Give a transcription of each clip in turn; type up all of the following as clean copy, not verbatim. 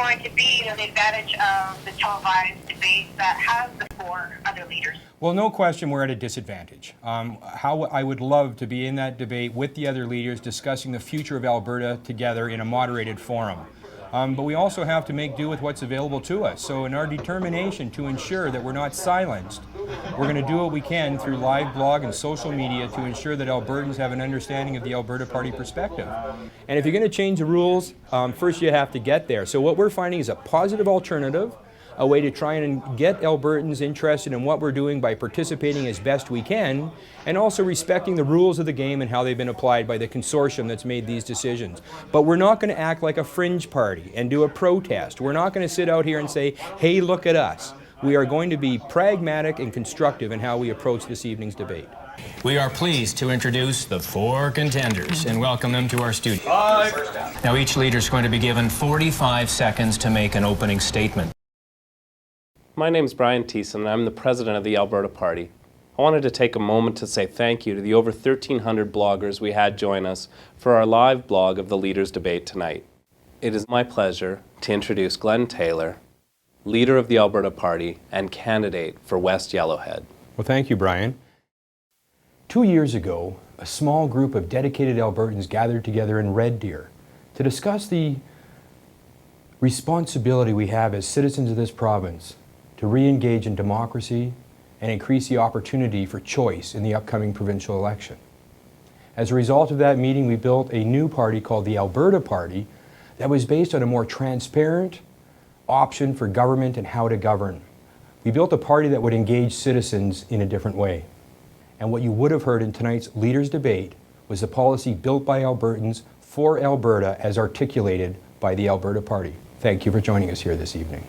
going to be the advantage of the televised debate that has the four other leaders? Well, no question we're at a disadvantage. How I would love to be in that debate with the other leaders discussing the future of Alberta together in a moderated forum. But we also have to make do with what's available to us. So in our determination to ensure that we're not silenced, we're going to do what we can through live blog and social media to ensure that Albertans have an understanding of the Alberta Party perspective. And if you're going to change the rules, first you have to get there. So what we're finding is a positive alternative, a way to try and get Albertans interested in what we're doing by participating as best we can, and also respecting the rules of the game and how they've been applied by the consortium that's made these decisions. But we're not going to act like a fringe party and do a protest. We're not going to sit out here and say, hey, look at us. We are going to be pragmatic and constructive in how we approach this evening's debate. We are pleased to introduce the four contenders and welcome them to our studio. Now each leader is going to be given 45 seconds to make an opening statement. My name is Brian Thiessen, and I'm the president of the Alberta Party. I wanted to take a moment to say thank you to the over 1,300 bloggers we had join us for our live blog of the Leaders' Debate tonight. It is my pleasure to introduce Glenn Taylor, leader of the Alberta Party and candidate for West Yellowhead. Well, thank you, Brian. 2 years ago, a small group of dedicated Albertans gathered together in Red Deer to discuss the responsibility we have as citizens of this province to re-engage in democracy and increase the opportunity for choice in the upcoming provincial election. As a result of that meeting, we built a new party called the Alberta Party that was based on a more transparent option for government and how to govern. We built a party that would engage citizens in a different way. And what you would have heard in tonight's Leaders' Debate was the policy built by Albertans for Alberta as articulated by the Alberta Party. Thank you for joining us here this evening.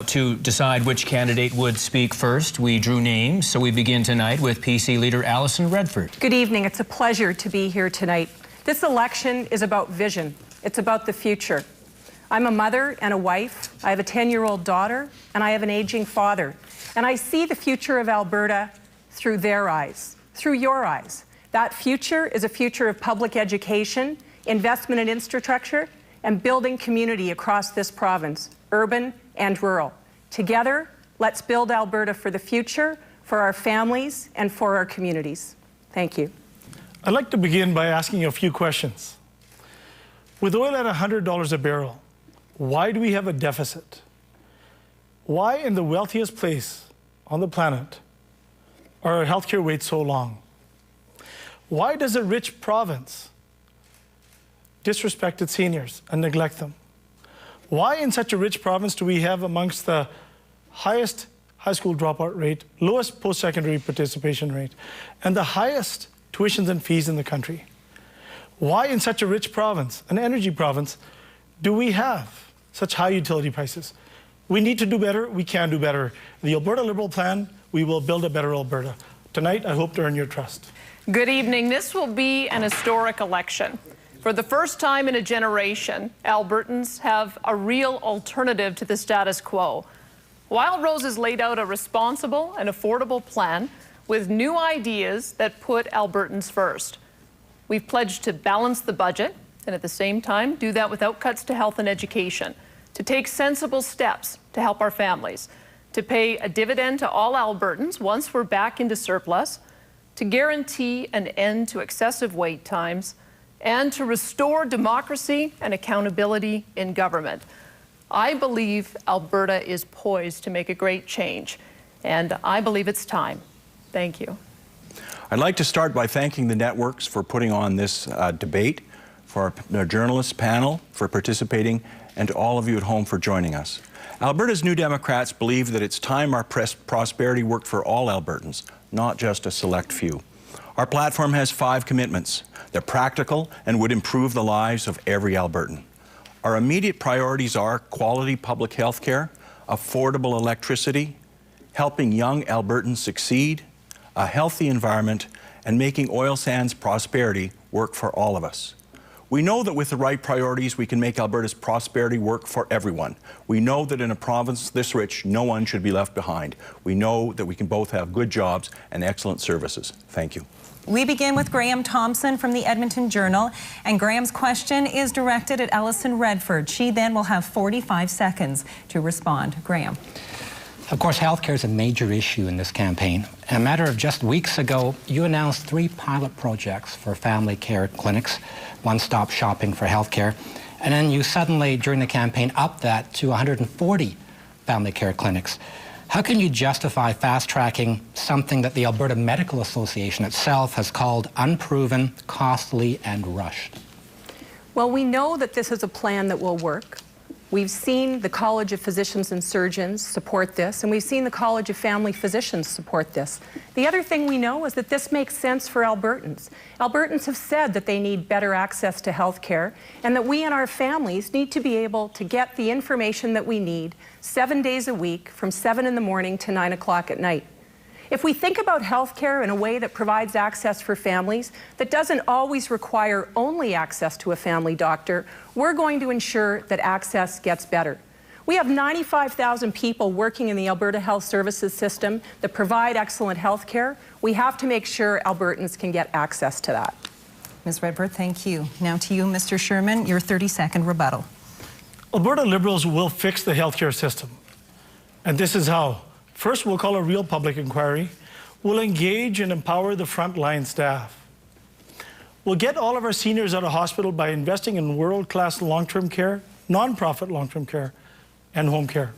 To decide which candidate would speak first, we drew names, so we begin tonight with PC leader Alison Redford. Good evening. It's a pleasure to be here tonight. This election is about vision. It's about the future. I'm a mother and a wife. I have a 10-year-old daughter, and I have an aging father. And I see the future of Alberta through their eyes, through your eyes. That future is a future of public education, investment in infrastructure, and building community across this province, urban and rural. Together, let's build Alberta for the future, for our families, and for our communities. Thank you. I'd like to begin by asking you a few questions. With oil at $100 a barrel, why do we have a deficit? Why in the wealthiest place on the planet are our healthcare waits so long? Why does a rich province disrespect its seniors and neglect them? Why in such a rich province do we have amongst the highest high school dropout rate, lowest post-secondary participation rate, and the highest tuitions and fees in the country? Why in such a rich province, an energy province, do we have such high utility prices? We need to do better. We can do better. The Alberta Liberal plan, we will build a better Alberta. Tonight, I hope to earn your trust. Good evening. This will be an historic election. For the first time in a generation, Albertans have a real alternative to the status quo. Wild Rose has laid out a responsible and affordable plan with new ideas that put Albertans first. We've pledged to balance the budget and at the same time do that without cuts to health and education, to take sensible steps to help our families, to pay a dividend to all Albertans once we're back into surplus, to guarantee an end to excessive wait times, and to restore democracy and accountability in government. I believe Alberta is poised to make a great change, and I believe it's time. Thank you. I'd like to start by thanking the networks for putting on this debate, for our journalist panel for participating, and to all of you at home for joining us. Alberta's New Democrats believe that it's time our prosperity worked for all Albertans, not just a select few. Our platform has 5 commitments. They're practical and would improve the lives of every Albertan. Our immediate priorities are quality public health care, affordable electricity, helping young Albertans succeed, a healthy environment, and making oil sands prosperity work for all of us. We know that with the right priorities, we can make Alberta's prosperity work for everyone. We know that in a province this rich, no one should be left behind. We know that we can both have good jobs and excellent services. Thank you. We begin with Graham Thompson from the Edmonton Journal, and Graham's question is directed at Alison Redford. She then will have 45 seconds to respond. Graham. Of course, healthcare is a major issue in this campaign. In a matter of just weeks ago, you announced 3 pilot projects for family care clinics, one-stop shopping for healthcare, and then you suddenly, during the campaign, upped that to 140 family care clinics. How can you justify fast-tracking something that the Alberta Medical Association itself has called unproven, costly, and rushed? Well, we know that this is a plan that will work. We've seen the College of Physicians and Surgeons support this, and we've seen the College of Family Physicians support this. The other thing we know is that this makes sense for Albertans. Albertans have said that they need better access to health care, and that we and our families need to be able to get the information that we need 7 days a week from 7 in the morning to 9 o'clock at night. If we think about healthcare in a way that provides access for families, that doesn't always require only access to a family doctor, we're going to ensure that access gets better. We have 95,000 people working in the Alberta Health Services system that provide excellent healthcare. We have to make sure Albertans can get access to that. Ms. Redford, thank you. Now to you, Mr. Sherman, your 30-second rebuttal. Alberta Liberals will fix the healthcare system. And this is how. First, we'll call a real public inquiry. We'll engage and empower the frontline staff. We'll get all of our seniors out of hospital by investing in world-class long-term care, non-profit long-term care, and home care.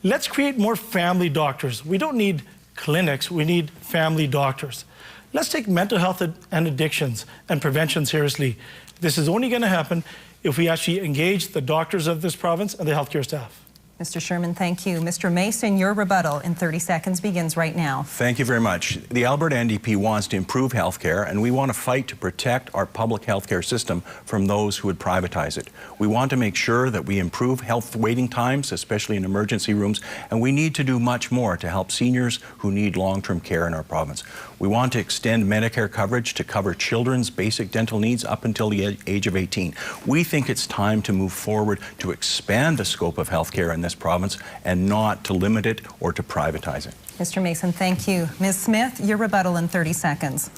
Let's create more family doctors. We don't need clinics, we need family doctors. Let's take mental health and addictions and prevention seriously. This is only going to happen if we actually engage the doctors of this province and the healthcare staff. Mr. Sherman, thank you. Mr. Mason, your rebuttal in 30 seconds begins right now. Thank you very much. The Alberta NDP wants to improve healthcare, and we want to fight to protect our public healthcare system from those who would privatize it. We want to make sure that we improve health waiting times, especially in emergency rooms, and we need to do much more to help seniors who need long-term care in our province. We want to extend Medicare coverage to cover children's basic dental needs up until the age of 18. We think it's time to move forward to expand the scope of healthcare in this province and not to limit it or to privatize it. Mr. Mason, thank you. Ms. Smith, your rebuttal in 30 seconds.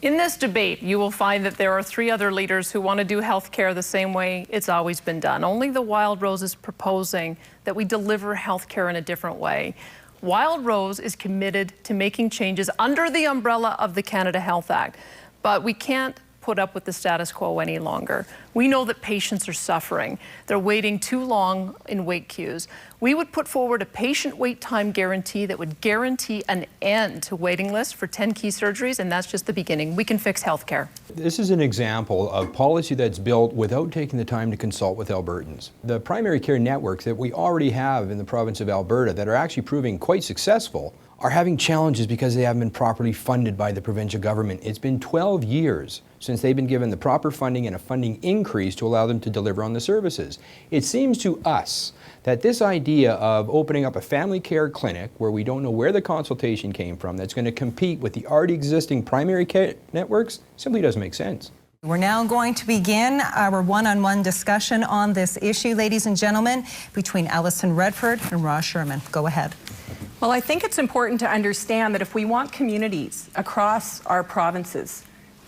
In this debate, you will find that there are 3 other leaders who want to do health care the same way it's always been done. Only the Wild Rose is proposing that we deliver health care in a different way. Wild Rose is committed to making changes under the umbrella of the Canada Health Act, but we can't put up with the status quo any longer. We know that patients are suffering. They're waiting too long in wait queues. We would put forward a patient wait time guarantee that would guarantee an end to waiting lists for 10 key surgeries, and that's just the beginning. We can fix healthcare. This is an example of policy that's built without taking the time to consult with Albertans. The primary care networks that we already have in the province of Alberta that are actually proving quite successful are having challenges because they haven't been properly funded by the provincial government. It's been 12 years since they've been given the proper funding and a funding increase to allow them to deliver on the services. It seems to us that this idea of opening up a family care clinic where we don't know where the consultation came from that's going to compete with the already existing primary care networks simply doesn't make sense. We're now going to begin our one-on-one discussion on this issue, ladies and gentlemen, between Alison Redford and Ross Sherman. Go ahead. Well, I think it's important to understand that if we want communities across our province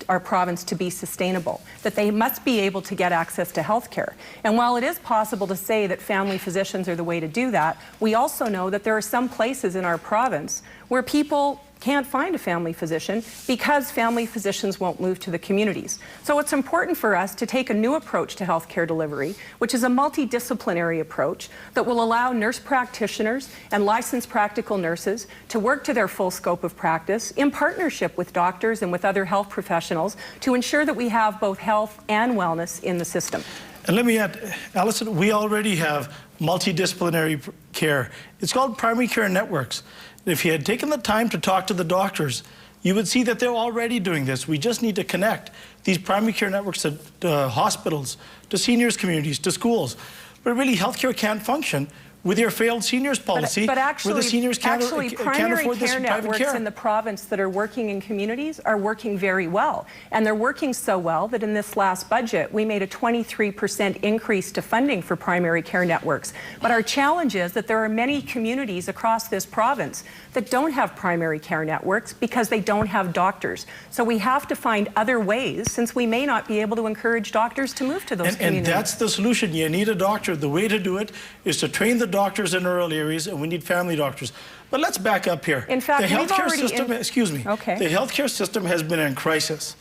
to be sustainable, that they must be able to get access to health care. And while it is possible to say that family physicians are the way to do that, we also know that there are some places in our province where people can't find a family physician because family physicians won't move to the communities. So it's important for us to take a new approach to healthcare delivery, which is a multidisciplinary approach that will allow nurse practitioners and licensed practical nurses to work to their full scope of practice in partnership with doctors and with other health professionals to ensure that we have both health and wellness in the system. And let me add, Alison, we already have multidisciplinary care. It's called primary care networks. If you had taken the time to talk to the doctors, you would see that they're already doing this. We just need to connect these primary care networks to hospitals, to seniors communities, to schools. But really, healthcare can't function with your failed seniors policy, but actually, where the seniors can't afford this primary care private networks care. in the province that are working in communities are working very well. And they're working so well that in this last budget, we made a 23% increase to funding for primary care networks. But our challenge is that there are many communities across this province that don't have primary care networks because they don't have doctors. So we have to find other ways, since we may not be able to encourage doctors to move to those communities. And that's the solution. You need a doctor. The way to do it is to train the doctors in rural areas, and we need family doctors. But let's back up here. In fact, the healthcare system, excuse me, okay. The healthcare system has been in crisis.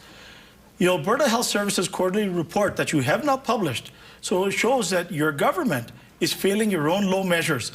The Alberta Health Services quarterly report that you have not published, so it shows that your government is failing your own low measures.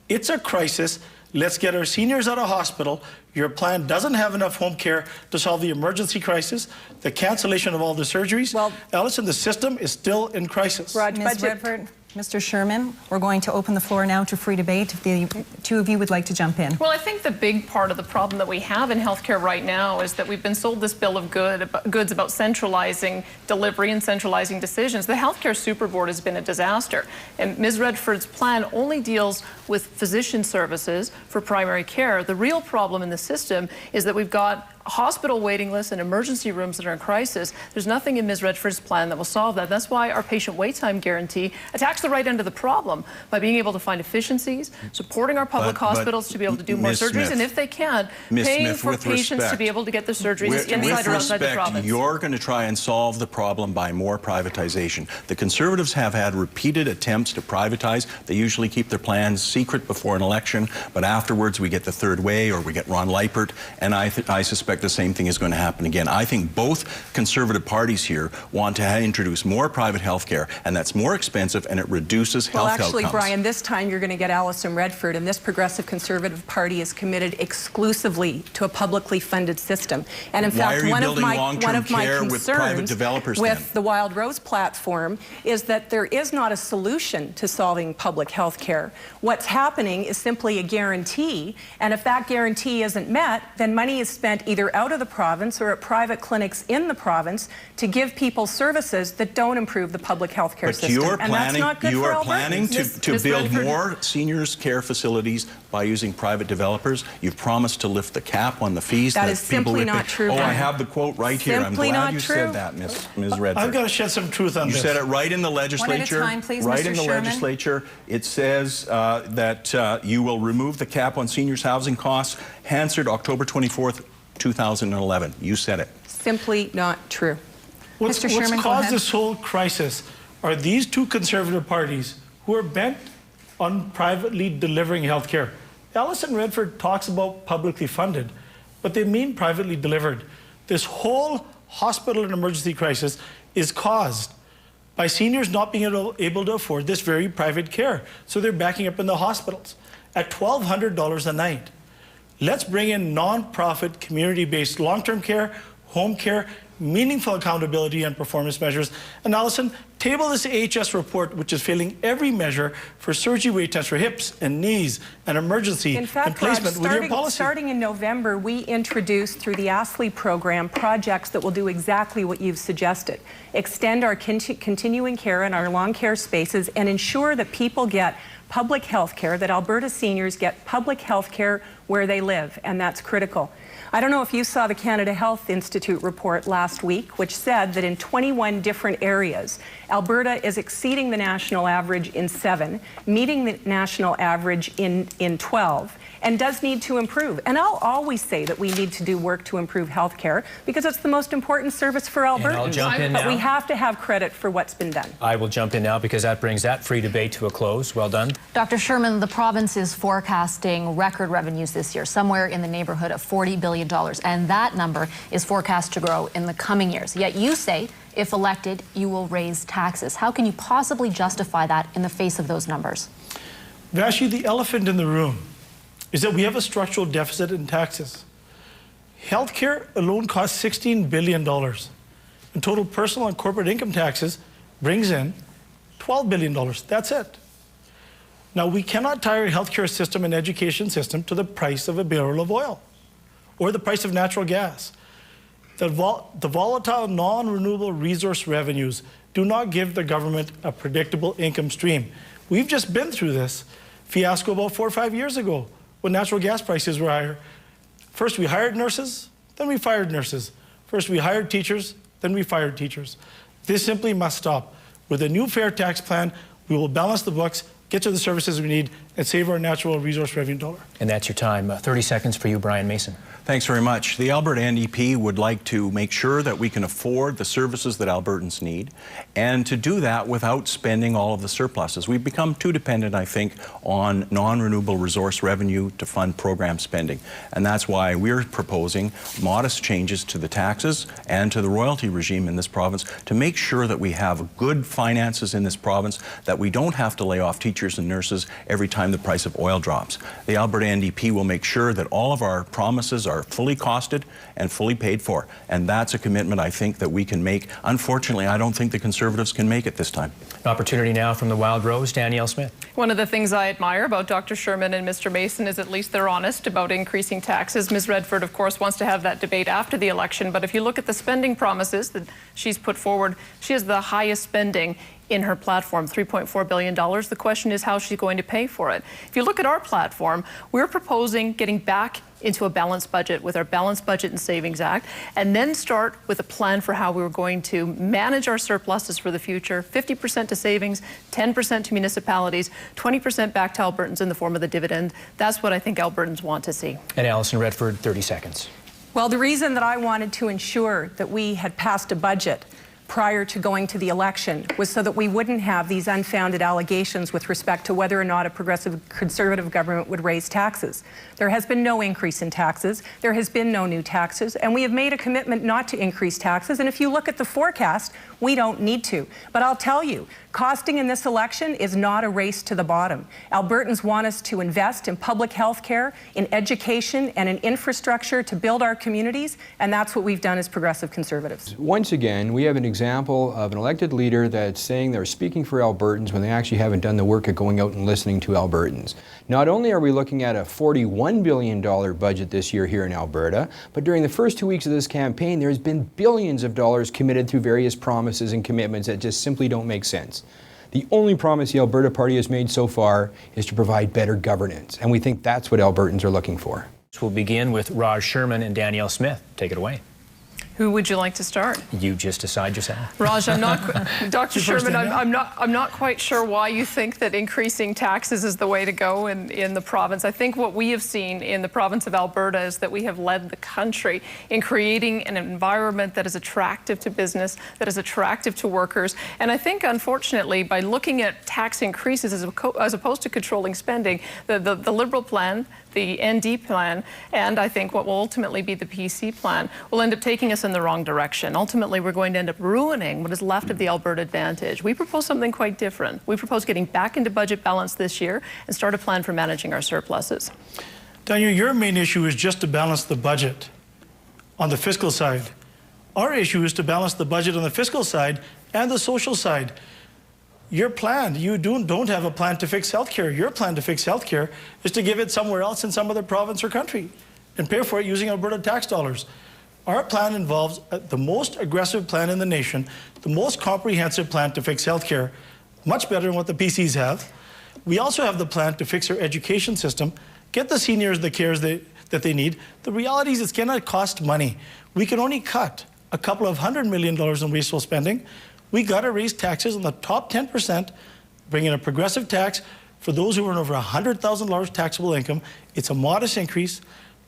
It's a crisis. Let's get our seniors out of hospital. Your plan doesn't have enough home care to solve the emergency crisis, the cancellation of all the surgeries. Well, Alison, the system is still in crisis. Ms. Redford, Mr. Sherman, we're going to open the floor now to free debate. If the two of you would like to jump in. Well, I think the big part of the problem that we have in healthcare right now is that we've been sold this bill of goods about centralizing delivery and centralizing decisions. The healthcare super board has been a disaster, and Ms. Redford's plan only deals with physician services for primary care. The real problem in the system is that we've got hospital waiting lists and emergency rooms that are in crisis. There's nothing in Ms. Redford's plan that will solve that. That's why our patient wait time guarantee attacks the right end of the problem by being able to find efficiencies, supporting our public hospitals to be able to do more surgeries, Smith, and if they can, paying for patients to be able to get their surgeries inside or outside the province. You're going to try and solve the problem by more privatization. The Conservatives have had repeated attempts to privatize. They usually keep their plans secret before an election, but afterwards we get the third way or we get Ron Leipert, and I suspect the same thing is going to happen again. I think both Conservative parties here want to introduce more private health care, and that's more expensive and it reduces health outcomes. Well, actually, Brian, this time you're going to get Alison Redford, and this Progressive Conservative Party is committed exclusively to a publicly funded system. And in fact, one of my concerns with the Wild Rose platform is that there is not a solution to solving public health care. What's happening is simply a guarantee, and if that guarantee isn't met, then money is spent either out of the province or at private clinics in the province to give people services that don't improve the public health care system. You are planning to build more seniors care facilities by using private developers. You've promised to lift the cap on the fees. That is simply not true. Oh, I have the quote right here. I'm glad you said that, Ms. Redford. I've got to shed some truth on this. You said it right in the legislature. One at a time, please, right Mr. in the Sherman. legislature. It says that you will remove the cap on seniors housing costs. Hansard, October 24th, 2011. You said it. Simply not true. What's caused this whole crisis are these two Conservative parties who are bent on privately delivering health care. Alison Redford talks about publicly funded, but they mean privately delivered. This whole hospital and emergency crisis is caused by seniors not being able to afford this very private care. So they're backing up in the hospitals at $1,200 a night. Let's bring in non-profit, community-based long-term care, home care, meaningful accountability and performance measures. And Alison, table this AHS report, which is failing every measure for surgery wait times for hips and knees and emergency and placement with your policy. Starting in November, we introduced through the ASLE program projects that will do exactly what you've suggested. Extend our continuing care and our long care spaces and ensure that people get public health care, that Alberta seniors get public health care where they live, and that's critical. I don't know if you saw the Canada Health Institute report last week, which said that in 21 different areas, Alberta is exceeding the national average in 7, meeting the national average in 12, and does need to improve. And I'll always say that we need to do work to improve health care because it's the most important service for Albertans. And I'll jump in now. But we have to have credit for what's been done. I will jump in now because that brings that free debate to a close. Well done. Dr. Sherman, the province is forecasting record revenues this year, somewhere in the neighborhood of $40 billion. And that number is forecast to grow in the coming years. Yet you say, if elected, you will raise taxes. How can you possibly justify that in the face of those numbers? Vashi, the elephant in the room is that we have a structural deficit in taxes. Healthcare alone costs $16 billion. And total personal and corporate income taxes brings in $12 billion. That's it. Now, we cannot tie our healthcare system and education system to the price of a barrel of oil or the price of natural gas. The volatile, non-renewable resource revenues do not give the government a predictable income stream. We've just been through this. fiasco about 4 or 5 years ago when natural gas prices were higher. First we hired nurses, then we fired nurses. First we hired teachers, then we fired teachers. This simply must stop. With a new fair tax plan, we will balance the books, get to the services we need, and save our natural resource revenue dollar. And that's your time. 30 seconds for you, Brian Mason. Thanks very much. The Alberta NDP would like to make sure that we can afford the services that Albertans need, and to do that without spending all of the surpluses. We've become too dependent, I think, on non-renewable resource revenue to fund program spending. And that's why we're proposing modest changes to the taxes and to the royalty regime in this province to make sure that we have good finances in this province, that we don't have to lay off teachers and nurses every time the price of oil drops. The Alberta NDP will make sure that all of our promises are fully costed and fully paid for. And that's a commitment I think that we can make. Unfortunately, I don't think the Conservatives can make it this time. An opportunity now from the Wild Rose, Danielle Smith. One of the things I admire about Dr. Sherman and Mr. Mason is at least they're honest about increasing taxes. Ms. Redford, of course, wants to have that debate after the election, but if you look at the spending promises that she's put forward, she has the highest spending in her platform, $3.4 billion. The question is how she's going to pay for it. If you look at our platform, we're proposing getting back into a balanced budget with our Balanced Budget and Savings Act, and then start with a plan for how we were going to manage our surpluses for the future. 50% to savings, 10% to municipalities, 20% back to Albertans in the form of the dividend. That's what I think Albertans want to see. And Alison Redford, 30 seconds. Well, the reason that I wanted to ensure that we had passed a budget prior to going to the election was so that we wouldn't have these unfounded allegations with respect to whether or not a progressive Conservative government would raise taxes. There has been no increase in taxes. There has been no new taxes. And we have made a commitment not to increase taxes. And if you look at the forecast, we don't need to. But I'll tell you, costing in this election is not a race to the bottom. Albertans want us to invest in public health care, in education, and in infrastructure to build our communities. And that's what we've done as Progressive Conservatives. Once again, we have an example of an elected leader that's saying they're speaking for Albertans when they actually haven't done the work of going out and listening to Albertans. Not only are we looking at a $41 billion budget this year here in Alberta, but during the first 2 weeks of this campaign, there's been billions of dollars committed through various promises and commitments that just simply don't make sense. The only promise the Alberta Party has made so far is to provide better governance, and we think that's what Albertans are looking for. We'll begin with Raj Sherman and Danielle Smith. Take it away. Who would you like to start? You just decide yourself. Raj, I'm not, Dr. Sherman, I'm not quite sure why you think that increasing taxes is the way to go in the province. I think what we have seen in the province of Alberta is that we have led the country in creating an environment that is attractive to business, that is attractive to workers. And I think, unfortunately, by looking at tax increases as opposed to controlling spending, the Liberal plan, the ND plan, and I think what will ultimately be the PC plan will end up taking us in the wrong direction. Ultimately, we're going to end up ruining what is left of the Alberta Advantage. We propose something quite different. We propose getting back into budget balance this year and start a plan for managing our surpluses. Daniel, your main issue is just to balance the budget on the fiscal side. Our issue is to balance the budget on the fiscal side and the social side. Your plan, you don't have a plan to fix healthcare. Your plan to fix healthcare is to give it somewhere else in some other province or country and pay for it using Alberta tax dollars. Our plan involves the most aggressive plan in the nation, the most comprehensive plan to fix healthcare, much better than what the PCs have. We also have the plan to fix our education system, get the seniors the cares that they need. The reality is it's going to cost money. We can only cut a couple of $100 million in wasteful spending. We got to raise taxes on the top 10%, bring in a progressive tax for those who earn over $100,000 taxable income. It's a modest increase,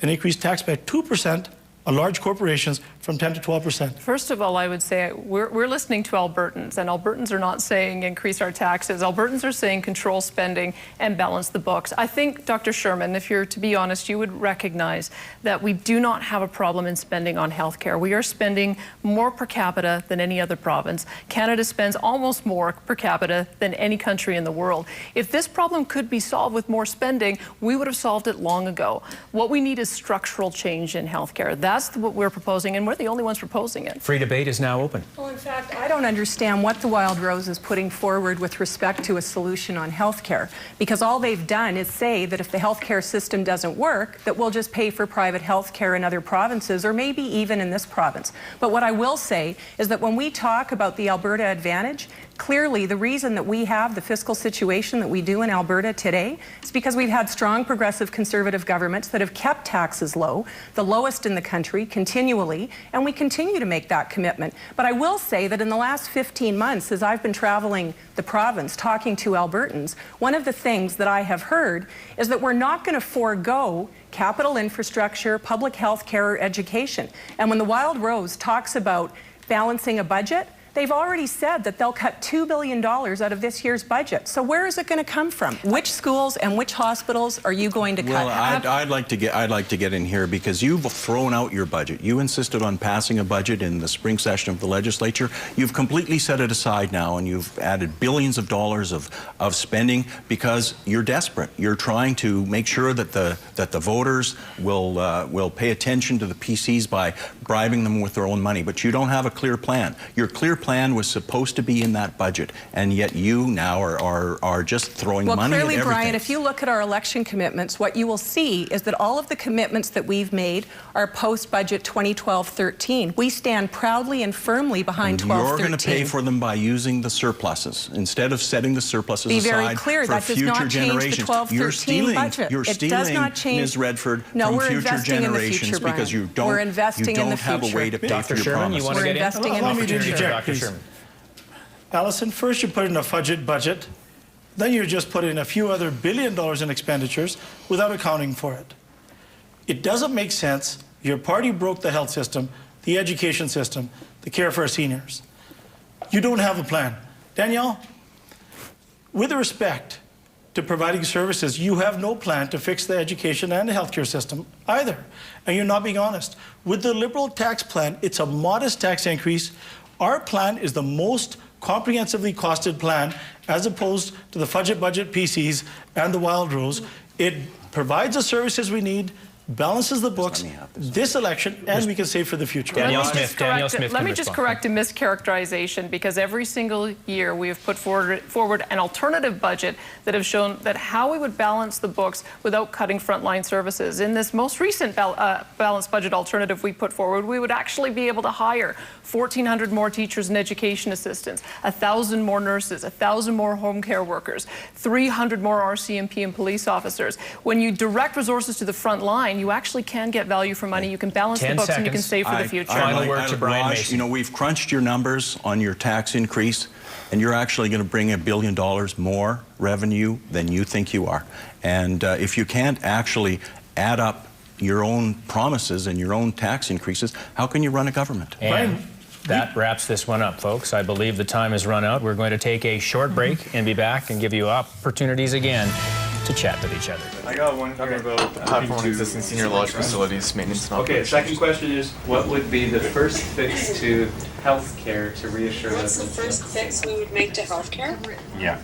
an increased tax by 2% on large corporations from 10 to 12%. First of all, I would say we're listening to Albertans, and Albertans are not saying increase our taxes. Albertans are saying control spending and balance the books. I think, Dr. Sherman, if you're to be honest, you would recognize that we do not have a problem in spending on healthcare. We are spending more per capita than any other province. Canada spends almost more per capita than any country in the world. If this problem could be solved with more spending, we would have solved it long ago. What we need is structural change in healthcare. That's what we're proposing, and we're the only ones proposing it. Free debate is now open. Well, in fact, I don't understand what the Wild Rose is putting forward with respect to a solution on health care, because all they've done is say that if the health care system doesn't work, that we'll just pay for private health care in other provinces, or maybe even in this province. But what I will say is that when we talk about the Alberta Advantage, Clearly, the reason that we have the fiscal situation that we do in Alberta today is because we've had strong progressive conservative governments that have kept taxes low, the lowest in the country, continually, and we continue to make that commitment. But I will say that in the last 15 months, as I've been traveling the province, talking to Albertans, one of the things that I have heard is that we're not going to forego capital infrastructure, public health care, or education. And when the Wild Rose talks about balancing a budget, they've already said that they'll cut $2 billion out of this year's budget. So where is it going to come from? Which schools and which hospitals are you going to cut? Well, I'd like to get in here because you've thrown out your budget. You insisted on passing a budget in the spring session of the legislature. You've completely set it aside now, and you've added billions of dollars of spending because you're desperate. You're trying to make sure that the voters will pay attention to the PCs by bribing them with their own money. But you don't have a clear plan. Your clear plan was supposed to be in that budget, and yet you now are just throwing money at everything. Well, clearly, Brian, if you look at our election commitments, what you will see is that all of the commitments that we've made are post-budget 2012-13. We stand proudly and firmly behind 12-13. You're going to pay for them by using the surpluses instead of setting the surpluses aside for future generations. Be very clear, that does not change the 12-13 budget. You're stealing, Ms. Redford, from future generations because you don't have a way to pay Dr. for your Sherman, promises. you want to get in? Allow me to interject, please. Allison, first you put in a fudget budget, then you just put in a few other $1 billion in expenditures without accounting for it. It doesn't make sense. Your party broke the health system, the education system, the care for our seniors. You don't have a plan. Danielle, with respect to providing services, you have no plan to fix the education and the healthcare system either. And you're not being honest. With the Liberal tax plan, it's a modest tax increase. Our plan is the most comprehensively costed plan as opposed to the fudget budget PCs and the Wild Rose. It provides the services we need, balances the books this election, and we can save for the future. Danielle Smith. Let me just correct a mischaracterization, because every single year we have put forward an alternative budget that have shown that how we would balance the books without cutting frontline services. In this most recent balanced budget alternative we put forward, we would actually be able to hire 1,400 more teachers and education assistants, 1,000 more nurses, 1,000 more home care workers, 300 more RCMP and police officers. When you direct resources to the front line, you actually can get value for money. You can balance the books and you can save for the future. Final word to Brian Macy. You know, we've crunched your numbers on your tax increase, and you're actually going to bring $1 billion more revenue than you think you are. And if you can't actually add up your own promises and your own tax increases, how can you run a government? And that wraps this one up, folks. I believe the time has run out. We're going to take a short break and be back and give you opportunities again to chat with each other. I got one here about platform existing senior lodge facilities maintenance and Okay, second question is, what would be the first fix to health care to reassure What's the first fix we would make to healthcare? Yeah.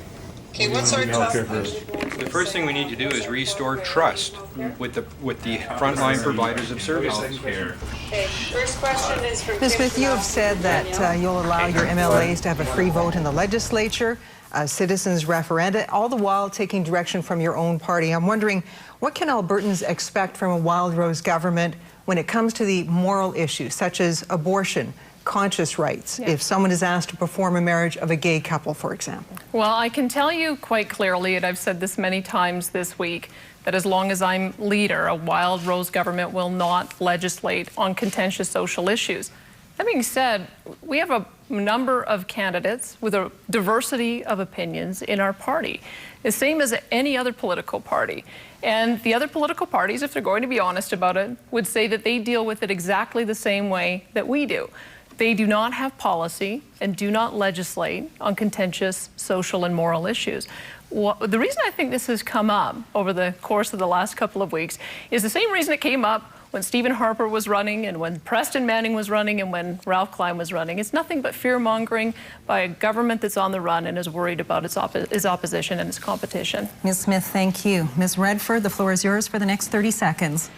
Okay, what's our top? The first thing we need to do is restore trust with the frontline providers of services. Okay, first question is from Ms. Smith, you have said that you'll allow your MLAs to have a free vote in the legislature, citizens referenda, all the while taking direction from your own party. I'm wondering, what can Albertans expect from a Wild Rose government when it comes to the moral issues, such as abortion, conscious rights, if someone is asked to perform a marriage of a gay couple, for example? Well, I can tell you quite clearly, and I've said this many times this week, that as long as I'm leader, a Wild Rose government will not legislate on contentious social issues. That being said, we have a number of candidates with a diversity of opinions in our party, the same as any other political party. And the other political parties, if they're going to be honest about it, would say that they deal with it exactly the same way that we do. They do not have policy and do not legislate on contentious social and moral issues. The reason I think this has come up over the course of the last couple of weeks is the same reason it came up when Stephen Harper was running and when Preston Manning was running and when Ralph Klein was running. It's nothing but fear-mongering by a government that's on the run and is worried about its opposition and its competition. Ms. Smith, thank you. Ms. Redford, the floor is yours for the next 30 seconds.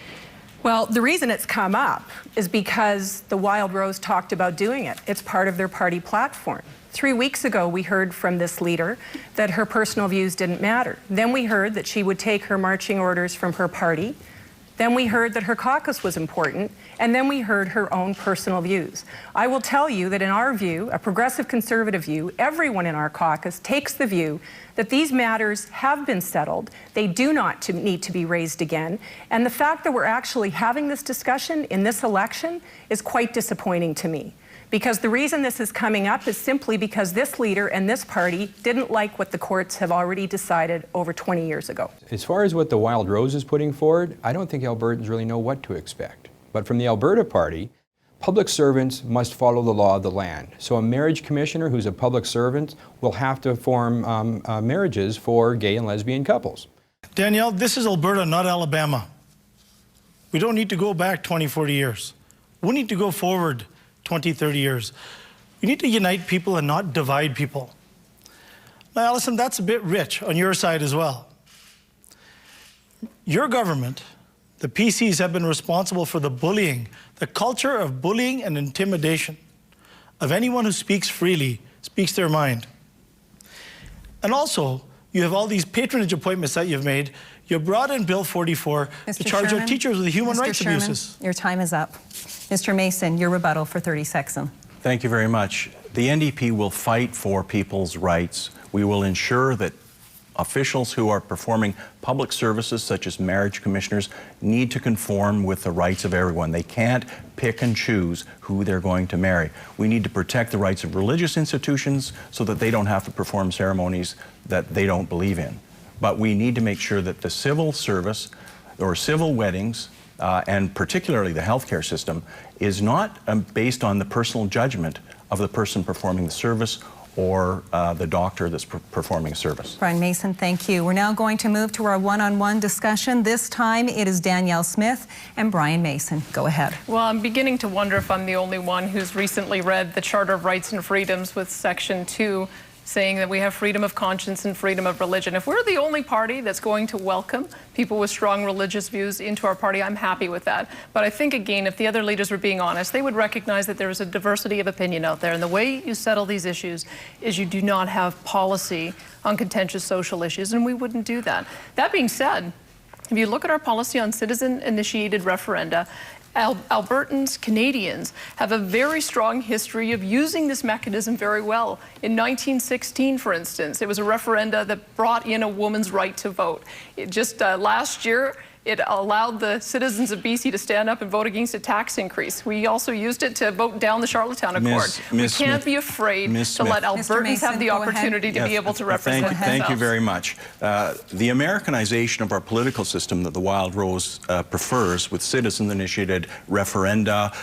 Well, the reason it's come up is because the Wild Rose talked about doing it. It's part of their party platform. 3 weeks ago, we heard from this leader that her personal views didn't matter. Then we heard that she would take her marching orders from her party. Then we heard that her caucus was important, and then we heard her own personal views. I will tell you that in our view, a progressive conservative view, everyone in our caucus takes the view that these matters have been settled. They do not need to be raised again. And the fact that we're actually having this discussion in this election is quite disappointing to me. Because the reason this is coming up is simply because this leader and this party didn't like what the courts have already decided over 20 years ago. As far as what the Wild Rose is putting forward, I don't think Albertans really know what to expect. But from the Alberta Party, public servants must follow the law of the land. So a marriage commissioner who's a public servant will have to form marriages for gay and lesbian couples. Danielle, this is Alberta, not Alabama. We don't need to go back 20, 40 years. We need to go forward 20, 30 years. We need to unite people and not divide people. Now, Alison, that's a bit rich on your side as well. Your government, the PCs, have been responsible for the bullying, the culture of bullying and intimidation of anyone who speaks freely, speaks their mind. And also, you have all these patronage appointments that you've made. You brought in Bill 44 to charge our teachers with human rights abuses. Your time is up. Mr. Mason, your rebuttal for 30 seconds. Thank you very much. The NDP will fight for people's rights. We will ensure that officials who are performing public services, such as marriage commissioners, need to conform with the rights of everyone. They can't pick and choose who they're going to marry. We need to protect the rights of religious institutions so that they don't have to perform ceremonies that they don't believe in. But we need to make sure that the civil service or civil weddings, and particularly the healthcare system, is not based on the personal judgment of the person performing the service or the doctor that's performing a service. Brian Mason, thank you. We're now going to move to our one-on-one discussion. This time it is Danielle Smith and Brian Mason. Go ahead. Well, I'm beginning to wonder if I'm the only one who's recently read the Charter of Rights and Freedoms with Section 2 saying that we have freedom of conscience and freedom of religion. If we're the only party that's going to welcome people with strong religious views into our party, I'm happy with that. But I think, again, if the other leaders were being honest, they would recognize that there is a diversity of opinion out there. And the way you settle these issues is you do not have policy on contentious social issues, and we wouldn't do that. That being said, if you look at our policy on citizen-initiated referenda, Albertans, Canadians, have a very strong history of using this mechanism very well. In 1916, for instance, it was a referenda that brought in a woman's right to vote. Last year, it allowed the citizens of BC to stand up and vote against a tax increase. We also used it to vote down the Charlottetown Accord. We can't be afraid to let Albertans have the opportunity to be able to represent themselves. Thank you very much. The Americanization of our political system that the Wild Rose prefers, with citizen-initiated referenda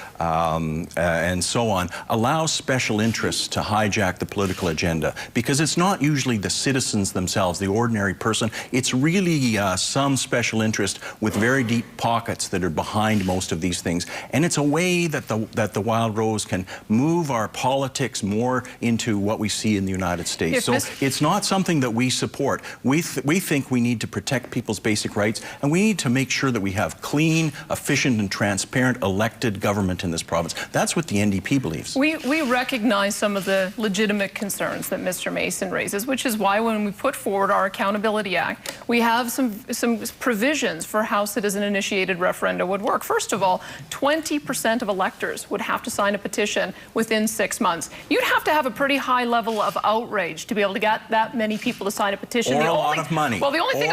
and so on, allows special interests to hijack the political agenda, because it's not usually the citizens themselves, the ordinary person. It's really some special interest with very deep pockets that are behind most of these things. And it's a way that the Wild Rose can move our politics more into what we see in the United States. So it's not something that we support. We think we need to protect people's basic rights, and we need to make sure that we have clean, efficient, and transparent elected government in this province. That's what the NDP believes. We recognize some of the legitimate concerns that Mr. Mason raises, which is why when we put forward our Accountability Act, we have some provisions for how citizen-initiated referenda would work. First of all, 20% of electors would have to sign a petition within 6 months. You'd have to have a pretty high level of outrage to be able to get that many people to sign a petition. Or a lot of money. Well, the only thing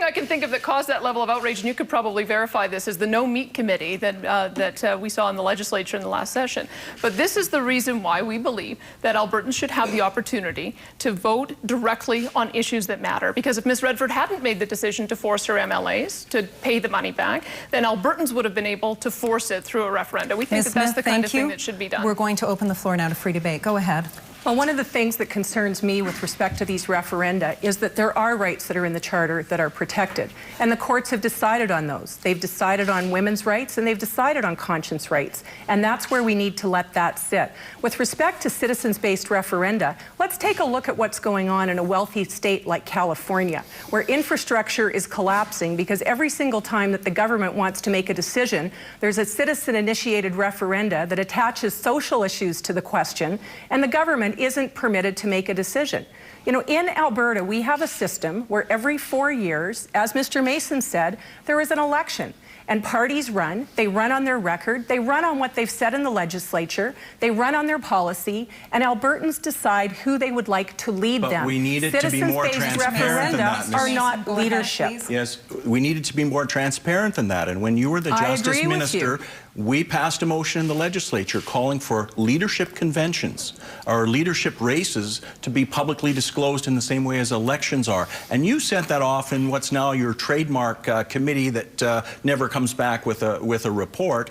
I can think of that caused that level of outrage, and you could probably verify this, is the No Meat Committee that we saw in the legislature in the last session. But this is the reason why we believe that Albertans should have the opportunity to vote directly on issues that matter. Because if Ms. Redford hadn't made the decision to force her MLAs to pay the money back, then Albertans would have been able to force it through a referenda. We think that's the kind of thing that should be done. We're going to open the floor now to free debate. Go ahead. Well, one of the things that concerns me with respect to these referenda is that there are rights that are in the Charter that are protected, and the courts have decided on those. They've decided on women's rights, and they've decided on conscience rights, and that's where we need to let that sit. With respect to citizens-based referenda, let's take a look at what's going on in a wealthy state like California, where infrastructure is collapsing because every single time that the government wants to make a decision, there's a citizen-initiated referenda that attaches social issues to the question, and the government chairman isn't permitted to make a decision. You know, in Alberta, we have a system where every 4 years, as Mr. Mason said, there is an election. And parties run, they run on their record, they run on what they've said in the legislature, they run on their policy, and Albertans decide who they would like to lead them. But we need it to be more transparent than that, Citizens-based referenda are not leadership. Yes, we need it to be more transparent than that. And when you were the Justice Minister, we passed a motion in the legislature calling for leadership conventions or leadership races to be publicly disclosed in the same way as elections are. And you sent that off in what's now your trademark committee that never comes back with a report,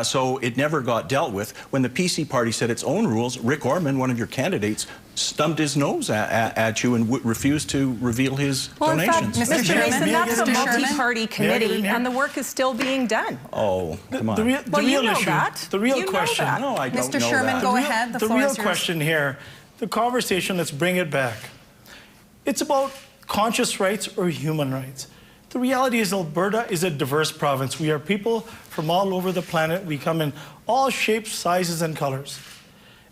so it never got dealt with. When the PC party set its own rules, Rick Orman, one of your candidates, stumped his nose at you and refused to reveal his donations. In fact, Mr. Mason, that's a multi-party committee, and the work is still being done. Oh, come on. The real issue, the real question. No, I don't know Mr. Sherman, that. go ahead. The real question here, the conversation, let's bring it back. It's about conscious rights or human rights. The reality is Alberta is a diverse province. We are people from all over the planet. We come in all shapes, sizes, and colors,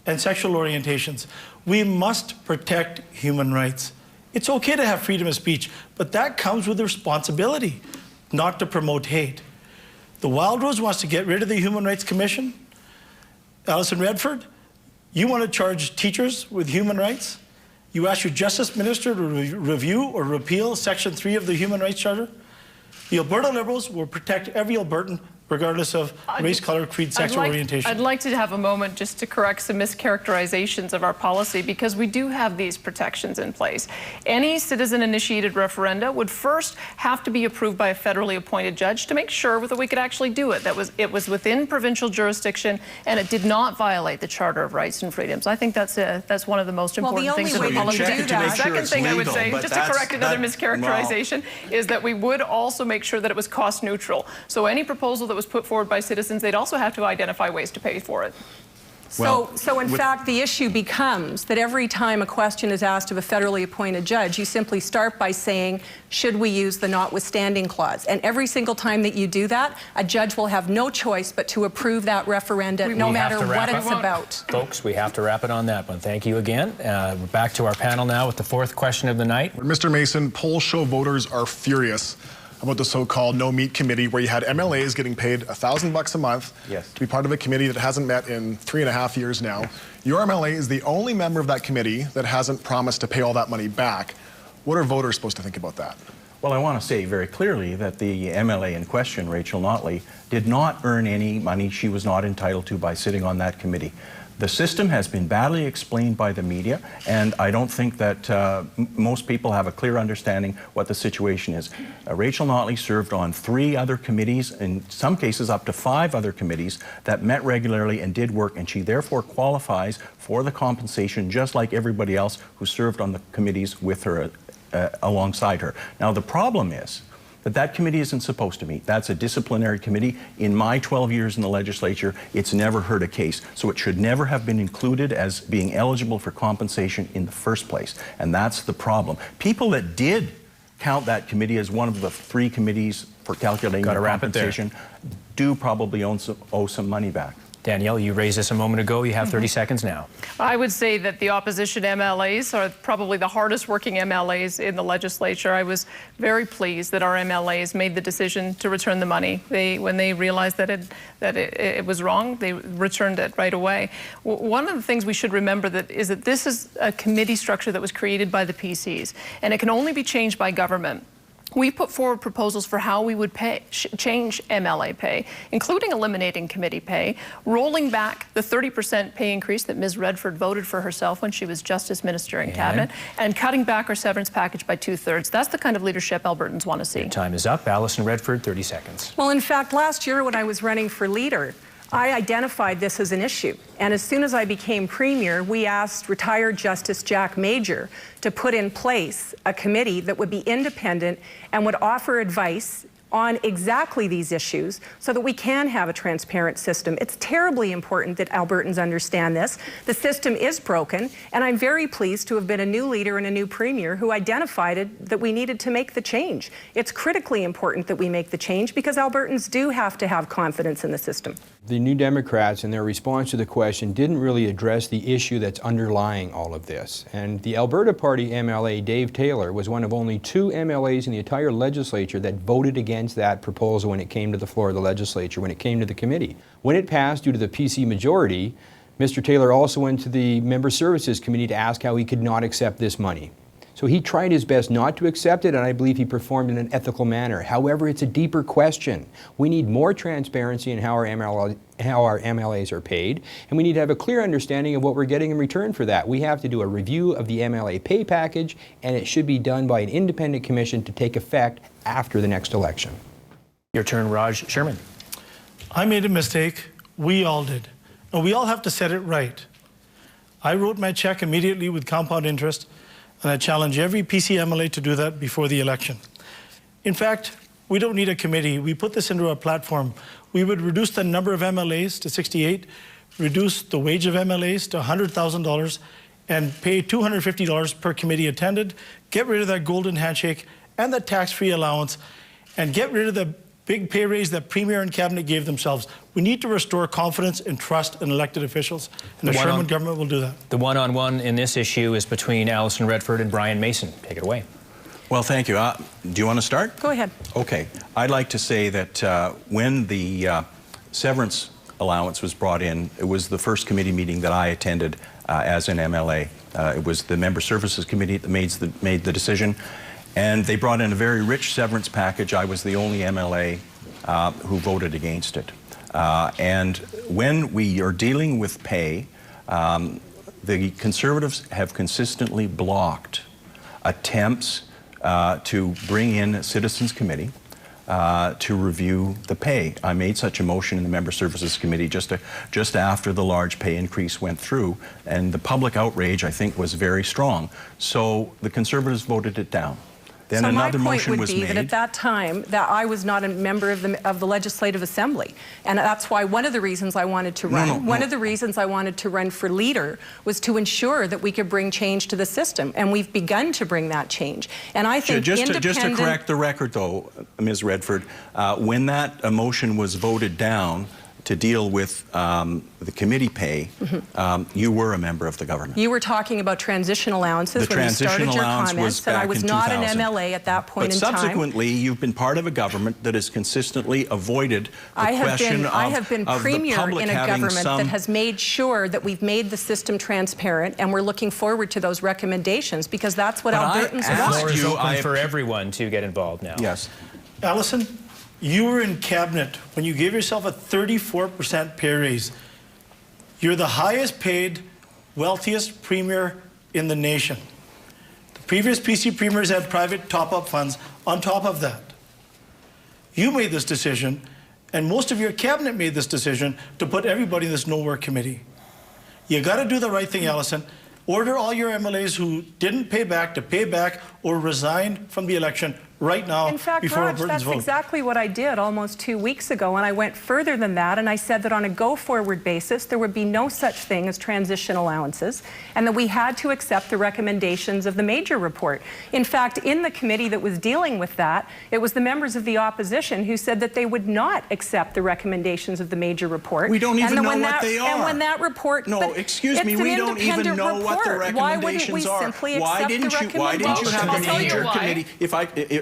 and sexual orientations. We must protect human rights. It's okay to have freedom of speech, but that comes with a responsibility, not to promote hate. The Wild Rose wants to get rid of the Human Rights Commission. Alison Redford, you want to charge teachers with human rights? You ask your Justice Minister to review or repeal Section 3 of the Human Rights Charter? The Alberta Liberals will protect every Albertan regardless of race, color, creed, sexual orientation. I'd like to have a moment just to correct some mischaracterizations of our policy, because we do have these protections in place. Any citizen-initiated referenda would first have to be approved by a federally appointed judge to make sure that we could actually do it. It was within provincial jurisdiction, and it did not violate the Charter of Rights and Freedoms. I think that's one of the most important things in the policy. The second thing I would say, just to correct another mischaracterization, is that we would also make sure that it was cost neutral. So any proposal that was put forward by citizens, they'd also have to identify ways to pay for it. So in fact, the issue becomes that every time a question is asked of a federally appointed judge, you simply start by saying, should we use the notwithstanding clause? And every single time that you do that, a judge will have no choice but to approve that referenda, no matter what it's about. Folks, we have to wrap it on that one. Thank you again. We're back to our panel now with the fourth question of the night. Mr. Mason, polls show voters are furious about the so-called no-meat committee, where you had MLAs getting paid $1,000 a month to be part of a committee that hasn't met in 3.5 years now. Your MLA is the only member of that committee that hasn't promised to pay all that money back. What are voters supposed to think about that? Well, I want to say very clearly that the MLA in question, Rachel Notley, did not earn any money she was not entitled to by sitting on that committee. The system has been badly explained by the media, and I don't think that most people have a clear understanding what the situation is. Rachel Notley served on 3 other committees, in some cases up to 5 other committees that met regularly and did work, and she therefore qualifies for the compensation just like everybody else who served on the committees with her, alongside her. Now, the problem is that committee isn't supposed to meet. That's a disciplinary committee. In my 12 years in the legislature, it's never heard a case. So it should never have been included as being eligible for compensation in the first place. And that's the problem. People that did count that committee as one of the 3 committees for calculating the compensation do probably owe some money back. Danielle, you raised this a moment ago. You have 30 seconds now. I would say that the opposition MLAs are probably the hardest working MLAs in the legislature. I was very pleased that our MLAs made the decision to return the money. When they realized that it was wrong, they returned it right away. One of the things we should remember is that this is a committee structure that was created by the PCs, and it can only be changed by government. We put forward proposals for how we would change MLA pay, including eliminating committee pay, rolling back the 30% pay increase that Ms. Redford voted for herself when she was Justice Minister in Cabinet, and cutting back our severance package by 2/3. That's the kind of leadership Albertans want to see. Your time is up. Alison Redford, 30 seconds. Well, in fact, last year when I was running for leader, I identified this as an issue. And as soon as I became Premier, we asked retired Justice Jack Major to put in place a committee that would be independent and would offer advice on exactly these issues so that we can have a transparent system. It's terribly important that Albertans understand this. The system is broken, and I'm very pleased to have been a new leader and a new Premier who identified that we needed to make the change. It's critically important that we make the change because Albertans do have to have confidence in the system. The New Democrats, in their response to the question, didn't really address the issue that's underlying all of this. And the Alberta Party MLA, Dave Taylor, was one of only 2 MLAs in the entire legislature that voted against that proposal when it came to the floor of the legislature, when it came to the committee. When it passed due to the PC majority, Mr. Taylor also went to the Member Services Committee to ask how he could not accept this money. So he tried his best not to accept it, and I believe he performed in an ethical manner. However, it's a deeper question. We need more transparency in how our MLAs are paid, and we need to have a clear understanding of what we're getting in return for that. We have to do a review of the MLA pay package, and it should be done by an independent commission to take effect after the next election. Your turn, Raj Sherman. I made a mistake. We all did. And we all have to set it right. I wrote my check immediately with compound interest, and I challenge every PC MLA to do that before the election. In fact, we don't need a committee. We put this into our platform. We would reduce the number of MLAs to 68, reduce the wage of MLAs to $100,000, and pay $250 per committee attended, get rid of that golden handshake and the tax-free allowance, and get rid of the big pay raise that Premier and Cabinet gave themselves. We need to restore confidence and trust in elected officials, and the Sherman government will do that. The one-on-one in this issue is between Alison Redford and Brian Mason. Take it away. Well, thank you. Do you want to start? Go ahead. Okay. I'd like to say that when the severance allowance was brought in, it was the first committee meeting that I attended as an MLA. It was the Member Services Committee that made the decision. And they brought in a very rich severance package. I was the only MLA who voted against it. And when we are dealing with pay, the Conservatives have consistently blocked attempts to bring in a Citizens Committee to review the pay. I made such a motion in the Member Services Committee just after the large pay increase went through, and the public outrage, I think, was very strong. So the Conservatives voted it down. Then so another my motion point would was be made. that at that time that I was not a member of the Legislative Assembly, and that's why one of the reasons I wanted to run. One of the reasons I wanted to run for leader was to ensure that we could bring change to the system, and we've begun to bring that change. And I think just to correct the record, though, Ms. Redford, when that motion was voted down to deal with the committee pay, you were a member of the government. You were talking about transition allowances when you started your comments, and I was not an MLA at that point in time. But subsequently, you've been part of a government that has consistently avoided the question of I have been premier in a government that has made sure that we've made the system transparent, and we're looking forward to those recommendations because that's what Albertans want. The floor is open for everyone to get involved now. Yes. Alison, you were in Cabinet when you gave yourself a 34% pay raise. You're the highest paid, wealthiest premier in the nation. The previous PC premiers had private top-up funds on top of that. You made this decision, and most of your Cabinet made this decision to put everybody in this no-work committee. You got to do the right thing, Alison. Order all your MLAs who didn't pay back to pay back or resign from the election right now. In fact, before Raj, Albertans that's vote. exactly what I did almost 2 weeks ago, and I went further than that, and I said that on a go-forward basis, there would be no such thing as transition allowances, and that we had to accept the recommendations of the major report. In fact, in the committee that was dealing with that, it was the members of the opposition who said that they would not accept the recommendations of the major report. We don't even know what they are. And when that report... No, excuse me, we don't even know what the recommendations are. Why didn't you have a major committee?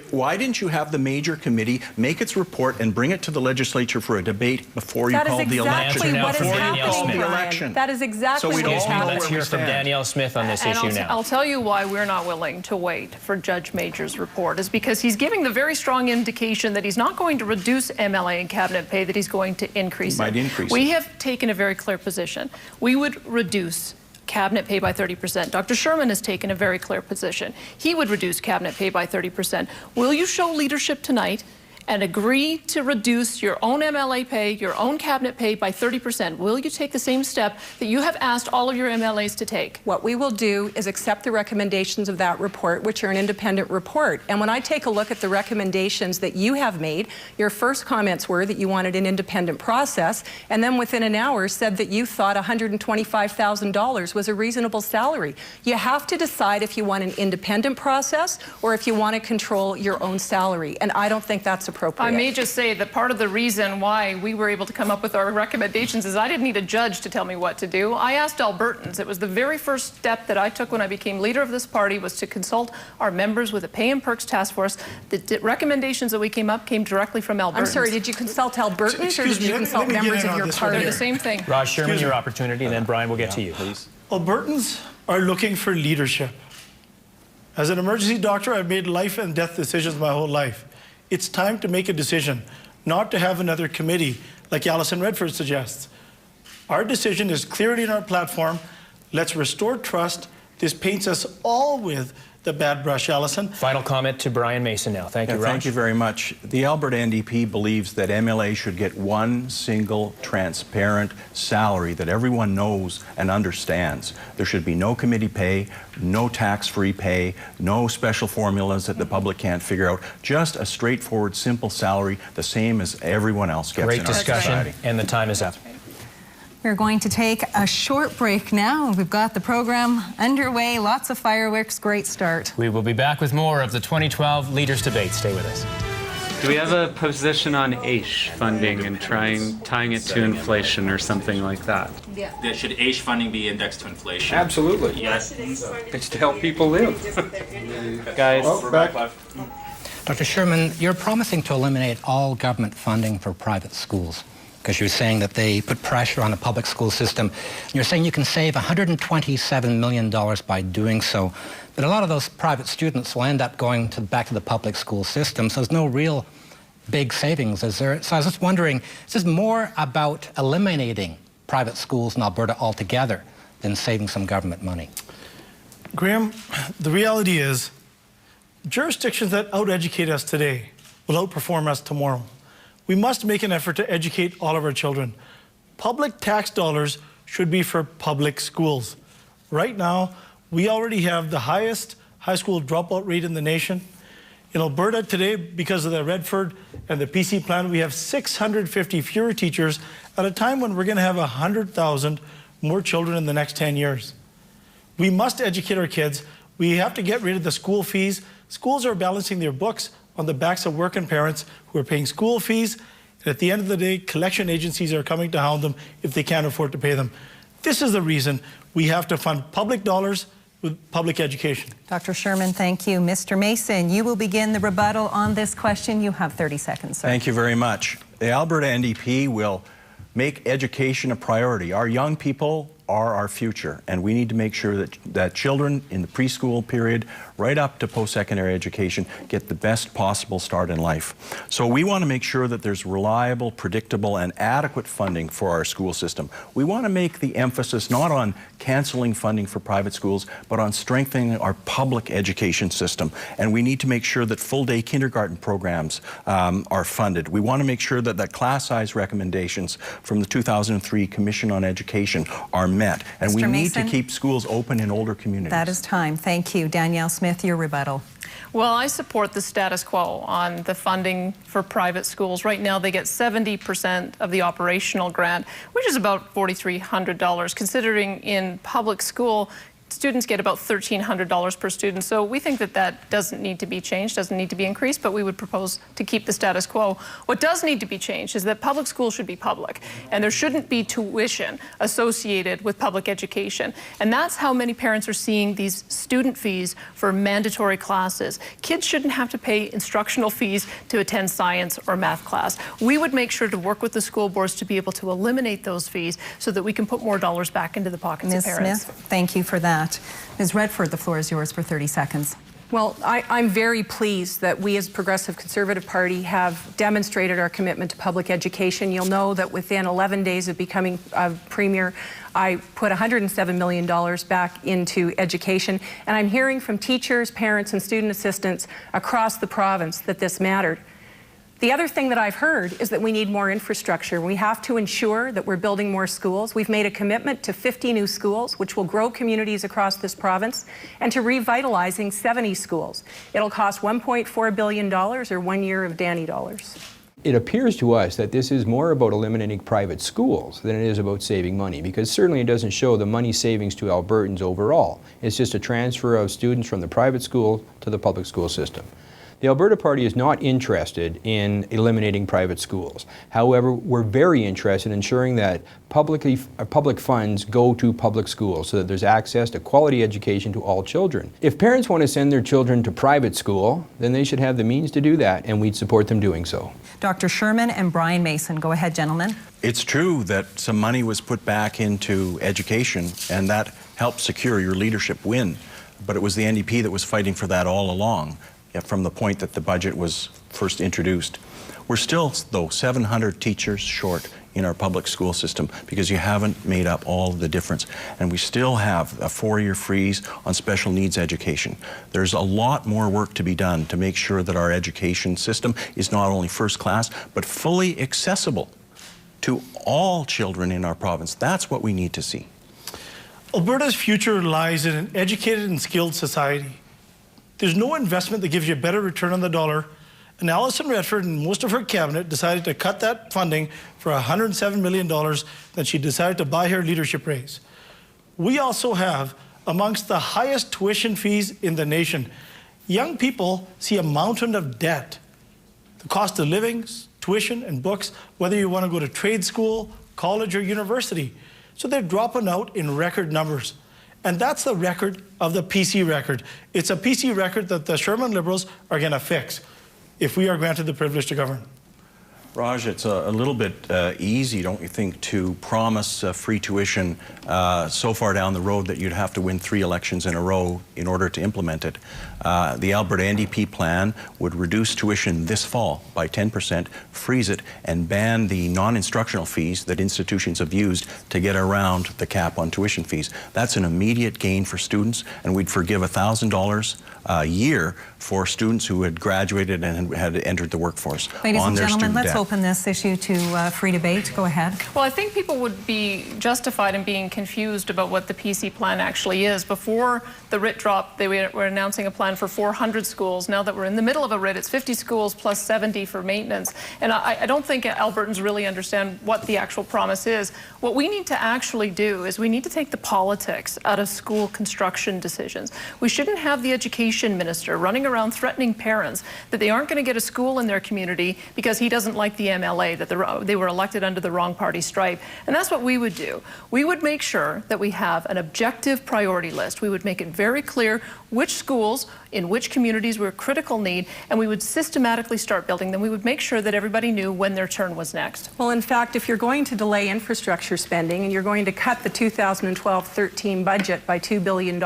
Why didn't you have the major committee make its report and bring it to the legislature for a debate before you called the election? That is exactly what is happening. Let's hear from Danielle Smith on this issue now. I'll tell you why we're not willing to wait for Judge Major's report is because he's giving the very strong indication that he's not going to reduce MLA and cabinet pay, that he's going to increase it. Might increase We have taken a very clear position. We would reduce cabinet pay by 30%. Dr. Sherman has taken a very clear position. He would reduce cabinet pay by 30%. Will you show leadership tonight and agree to reduce your own MLA pay, your own cabinet pay by 30%? Will you take the same step that you have asked all of your MLAs to take? What we will do is accept the recommendations of that report, which are an independent report. And when I take a look at the recommendations that you have made, your first comments were that you wanted an independent process, and then within an hour said that you thought $125,000 was a reasonable salary. You have to decide if you want an independent process or if you want to control your own salary. And I don't think that's appropriate. I may just say that part of the reason why we were able to come up with our recommendations is I didn't need a judge to tell me what to do. I asked Albertans. It was the very first step that I took when I became leader of this party, was to consult our members with the Pay and Perks Task Force. The recommendations that we came up came directly from Albertans. I'm sorry, did you consult Albertans or did you consult members of your party? They're the same thing. Raj Sherman, your opportunity, and then Brian will get to you, please. Albertans are looking for leadership. As an emergency doctor, I've made life and death decisions my whole life. It's time to make a decision, not to have another committee like Alison Redford suggests. Our decision is clearly in our platform. Let's restore trust. This paints us all with the bad brush, Alison. Final comment to Brian Mason now. Thank you, Raj. Thank you very much. The Alberta NDP believes that MLA should get one single transparent salary that everyone knows and understands. There should be no committee pay, no tax-free pay, no special formulas that the public can't figure out. Just a straightforward, simple salary, the same as everyone else gets Great in our discussion, society. and the time is up. We're going to take a short break now. We've got the program underway, lots of fireworks, great start. We will be back with more of the 2012 Leaders Debate. Stay with us. Do we have a position on AISH funding and tying it to inflation or something like that? Yeah. Should AISH funding be indexed to inflation? Absolutely. Yes. It's to help people live. Guys, Dr. Sherman, you're promising to eliminate all government funding for private schools, because you're saying that they put pressure on the public school system. You're saying you can save $127 million by doing so, but a lot of those private students will end up going back to the public school system, so there's no real big savings, is there? So I was just wondering, is this more about eliminating private schools in Alberta altogether than saving some government money? Graham, the reality is, jurisdictions that out-educate us today will outperform us tomorrow. We must make an effort to educate all of our children. Public tax dollars should be for public schools. Right now, we already have the highest high school dropout rate in the nation. In Alberta today, because of the Redford and the PC plan, we have 650 fewer teachers at a time when we're going to have 100,000 more children in the next 10 years. We must educate our kids. We have to get rid of the school fees. Schools are balancing their books on the backs of working parents who are paying school fees. And at the end of the day, collection agencies are coming to hound them if they can't afford to pay them. This is the reason we have to fund public dollars with public education. Dr. Sherman, thank you. Mr. Mason, you will begin the rebuttal on this question. You have 30 seconds, sir. Thank you very much. The Alberta NDP will make education a priority. Our young people are our future, and we need to make sure that children in the preschool period right up to post-secondary education get the best possible start in life. So we want to make sure that there's reliable, predictable, and adequate funding for our school system. We want to make the emphasis not on canceling funding for private schools, but on strengthening our public education system. And we need to make sure that full-day kindergarten programs are funded. We want to make sure that the class size recommendations from the 2003 Commission on Education are met. And we need to keep schools open in older communities. That is time. Thank you. Danielle Smith, your rebuttal. Well, I support the status quo on the funding for private schools. Right now, they get 70% of the operational grant, which is about $4,300. Considering in public school, students get about $1,300 per student. So we think that that doesn't need to be changed, doesn't need to be increased, but we would propose to keep the status quo. What does need to be changed is that public schools should be public, and there shouldn't be tuition associated with public education. And that's how many parents are seeing these student fees for mandatory classes. Kids shouldn't have to pay instructional fees to attend science or math class. We would make sure to work with the school boards to be able to eliminate those fees so that we can put more dollars back into the pockets of parents. Ms. Smith, thank you for that. Ms. Redford, the floor is yours for 30 seconds. Well, I'm very pleased that we as Progressive Conservative Party have demonstrated our commitment to public education. You'll know that within 11 days of becoming Premier, I put $107 million back into education. And I'm hearing from teachers, parents, and student assistants across the province that this mattered. The other thing that I've heard is that we need more infrastructure. We have to ensure that we're building more schools. We've made a commitment to 50 new schools, which will grow communities across this province, and to revitalizing 70 schools. It'll cost $1.4 billion, or 1 year of Danny dollars. It appears to us that this is more about eliminating private schools than it is about saving money, because certainly it doesn't show the money savings to Albertans overall. It's just a transfer of students from the private school to the public school system. The Alberta Party is not interested in eliminating private schools. However, we're very interested in ensuring that public funds go to public schools so that there's access to quality education to all children. If parents want to send their children to private school, then they should have the means to do that, and we'd support them doing so. Dr. Sherman and Brian Mason. Go ahead, gentlemen. It's true that some money was put back into education, and that helped secure your leadership win. But it was the NDP that was fighting for that all along, from the point that the budget was first introduced. We're still, though, 700 teachers short in our public school system because you haven't made up all of the difference. And we still have a 4-year freeze on special needs education. There's a lot more work to be done to make sure that our education system is not only first class, but fully accessible to all children in our province. That's what we need to see. Alberta's future lies in an educated and skilled society. There's no investment that gives you a better return on the dollar, and Alison Redford and most of her cabinet decided to cut that funding for $107 million that she decided to buy her leadership raise. We also have amongst the highest tuition fees in the nation. Young people see a mountain of debt. The cost of living, tuition, and books, whether you want to go to trade school, college, or university. So they're dropping out in record numbers. And that's the record of the PC record. It's a PC record that the Sherman Liberals are going to fix if we are granted the privilege to govern. Raj, it's a little bit easy, don't you think, to promise free tuition so far down the road that you'd have to win 3 elections in a row in order to implement it. The Alberta NDP plan would reduce tuition this fall by 10%, freeze it, and ban the non-instructional fees that institutions have used to get around the cap on tuition fees. That's an immediate gain for students, and we'd forgive $1,000 a year for students who had graduated and had entered the workforce. Ladies on and their gentlemen, student let's debt. open this issue to free debate. Go ahead. Well, I think people would be justified in being confused about what the PC plan actually is. Before the writ dropped, they were announcing a plan for 400 schools. Now that we're in the middle of a writ, it's 50 schools plus 70 for maintenance. And I don't think Albertans really understand what the actual promise is. What we need to actually do is we need to take the politics out of school construction decisions. We shouldn't have the education minister running around threatening parents that they aren't going to get a school in their community because he doesn't like the MLA, that they were elected under the wrong party stripe. And that's what we would do. We would make sure that we have an objective priority list. We would make it very clear which schools in which communities were critical need, and we would systematically start building them. We would make sure that everybody knew when their turn was next. Well, in fact, if you're going to delay infrastructure spending and you're going to cut the 2012-13 budget by $2 billion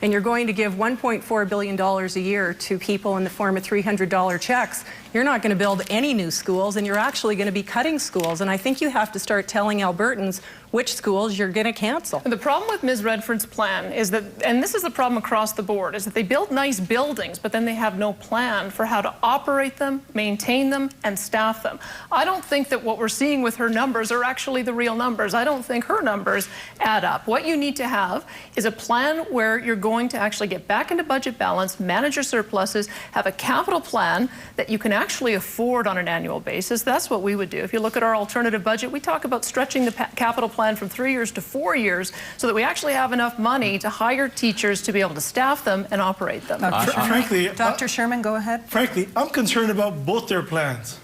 and you're going to give $1.4 billion a year to people in the form of $300 checks, you're not going to build any new schools, and you're actually going to be cutting schools. And I think you have to start telling Albertans which schools you're going to cancel. The problem with Ms. Redford's plan is that, and this is the problem across the board, is that they build nice buildings, but then they have no plan for how to operate them, maintain them, and staff them. I don't think that what we're seeing with her numbers are actually the real numbers. I don't think her numbers add up. What you need to have is a plan where you're going to actually get back into budget balance, manage your surpluses, have a capital plan that you can actually afford on an annual basis. That's what we would do. If you look at our alternative budget, we talk about stretching the capital plan from 3 years to 4 years so that we actually have enough money to hire teachers to be able to staff them and operate them. Frankly, Dr. Sherman, go ahead. Frankly, I'm concerned about both their plans.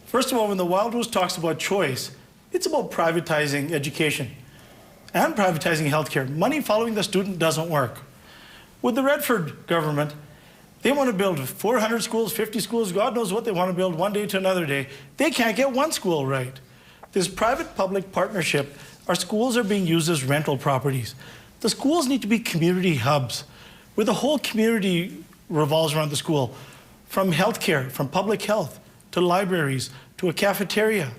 First of all, when the Wild Rose talks about choice, it's about privatizing education and privatizing healthcare. Money following the student doesn't work. With the Redford government, they want to build 400 schools, 50 schools, God knows what they want to build one day to another day. They can't get one school right. This private-public partnership, our schools are being used as rental properties. The schools need to be community hubs where the whole community revolves around the school, from healthcare, from public health, to libraries, to a cafeteria.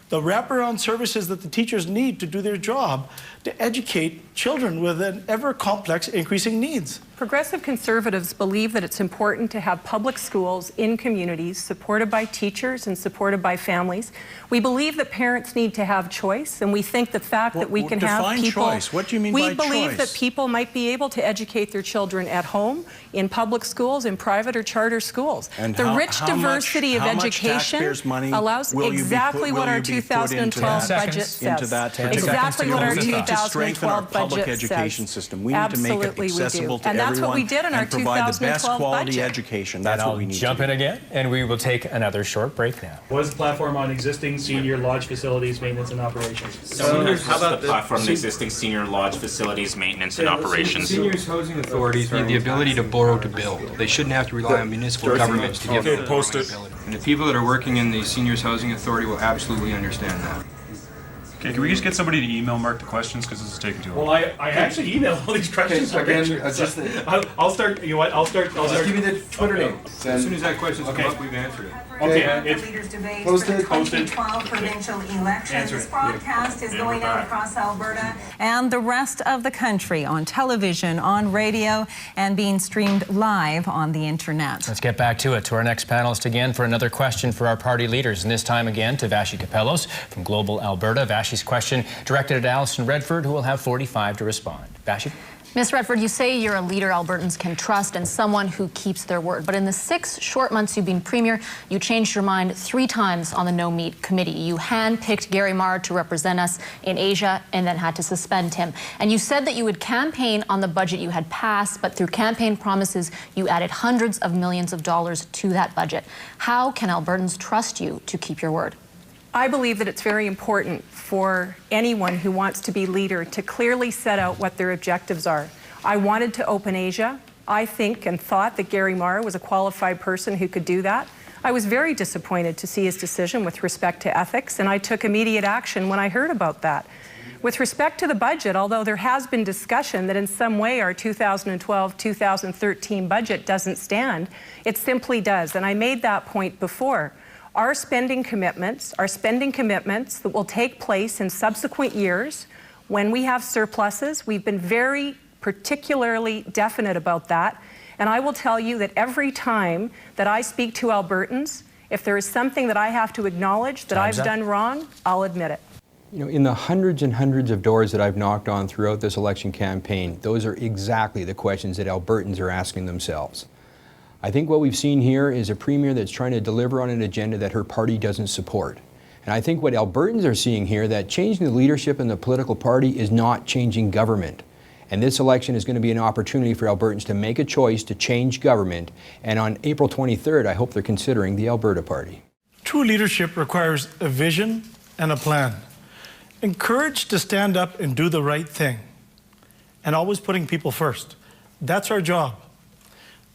The wraparound services that the teachers need to do their job to educate children with an ever-complex increasing needs. Progressive Conservatives believe that it's important to have public schools in communities supported by teachers and supported by families. We believe that parents need to have choice, and we think the fact that we can have people... Choice. What do you mean by choice? We believe that people might be able to educate their children at home, in public schools, in private or charter schools. And the rich diversity of education allows exactly what our 2012 2012 budget says. Into that exactly what our we need to strengthen our 2012 public budget education says. system. We need to make it accessible to and everyone that's what we did in our and provide the best 2012 quality budget. education. That's what we need Jump to in do. again, and we will take another short break now. What is the platform on existing senior lodge facilities, maintenance, and operations? How about the platform on existing senior lodge facilities, maintenance, and operations? Seniors housing authorities need the ability to borrow to build. They shouldn't have to rely on municipal governments to give them post it. And the people that are working in the Seniors Housing Authority will absolutely understand that. Okay, can we just get somebody to email Mark the questions, because this is taking too long? Well, I actually emailed all these questions. I'll start. You know what? I'll start. Give me the Twitter name. As soon as that question's come up, we've answered it. Okay, The leaders' debate for the 2012 provincial elections. This broadcast is going out across Alberta and the rest of the country on television, on radio, and being streamed live on the internet. Let's get back to it, to our next panelist again for another question for our party leaders, and this time again to Vashi Capellos from Global Alberta. Vashi's question directed at Alison Redford, who will have 45 to respond. Vashi? Ms. Redford, you say you're a leader Albertans can trust and someone who keeps their word. But in the 6 short months you've been Premier, you changed your mind 3 times on the No Meat Committee. You hand-picked Gary Marr to represent us in Asia and then had to suspend him. And you said that you would campaign on the budget you had passed, but through campaign promises, you added hundreds of millions of dollars to that budget. How can Albertans trust you to keep your word? I believe that it's very important for anyone who wants to be leader to clearly set out what their objectives are. I wanted to open Asia. I think and thought that Gary Marr was a qualified person who could do that. I was very disappointed to see his decision with respect to ethics, and I took immediate action when I heard about that. With respect to the budget, although there has been discussion that in some way our 2012-2013 budget doesn't stand, it simply does, and I made that point before. Our spending commitments that will take place in subsequent years when we have surpluses. We've been very particularly definite about that. And I will tell you that every time that I speak to Albertans, if there is something that I have to acknowledge that I've done wrong, I'll admit it. You know, in the hundreds and hundreds of doors that I've knocked on throughout this election campaign, those are exactly the questions that Albertans are asking themselves. I think what we've seen here is a Premier that's trying to deliver on an agenda that her party doesn't support. And I think what Albertans are seeing here, that changing the leadership in the political party is not changing government. And this election is going to be an opportunity for Albertans to make a choice to change government. And on April 23rd, I hope they're considering the Alberta Party. True leadership requires a vision and a plan. Encouraged to stand up and do the right thing. And always putting people first. That's our job.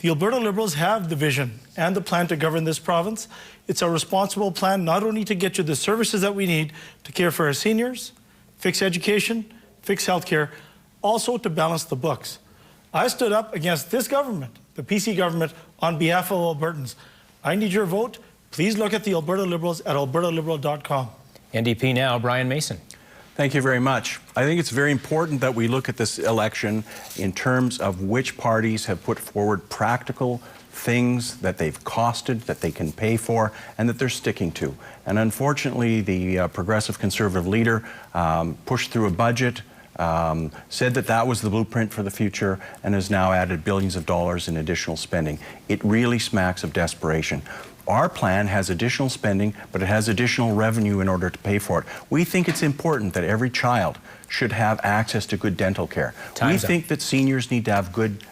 The Alberta Liberals have the vision and the plan to govern this province. It's a responsible plan not only to get you the services that we need to care for our seniors, fix education, fix healthcare, also to balance the books. I stood up against this government, the PC government, on behalf of Albertans. I need your vote. Please look at the Alberta Liberals at albertaliberal.com. NDP now, Brian Mason. Thank you very much. I think it's very important that we look at this election in terms of which parties have put forward practical things that they've costed, that they can pay for, and that they're sticking to. And unfortunately, the Progressive Conservative leader pushed through a budget, said that that was the blueprint for the future, and has now added billions of dollars in additional spending. It really smacks of desperation. Our plan has additional spending, but it has additional revenue in order to pay for it. We think it's important that every child should have access to good dental care. We think that seniors need to have good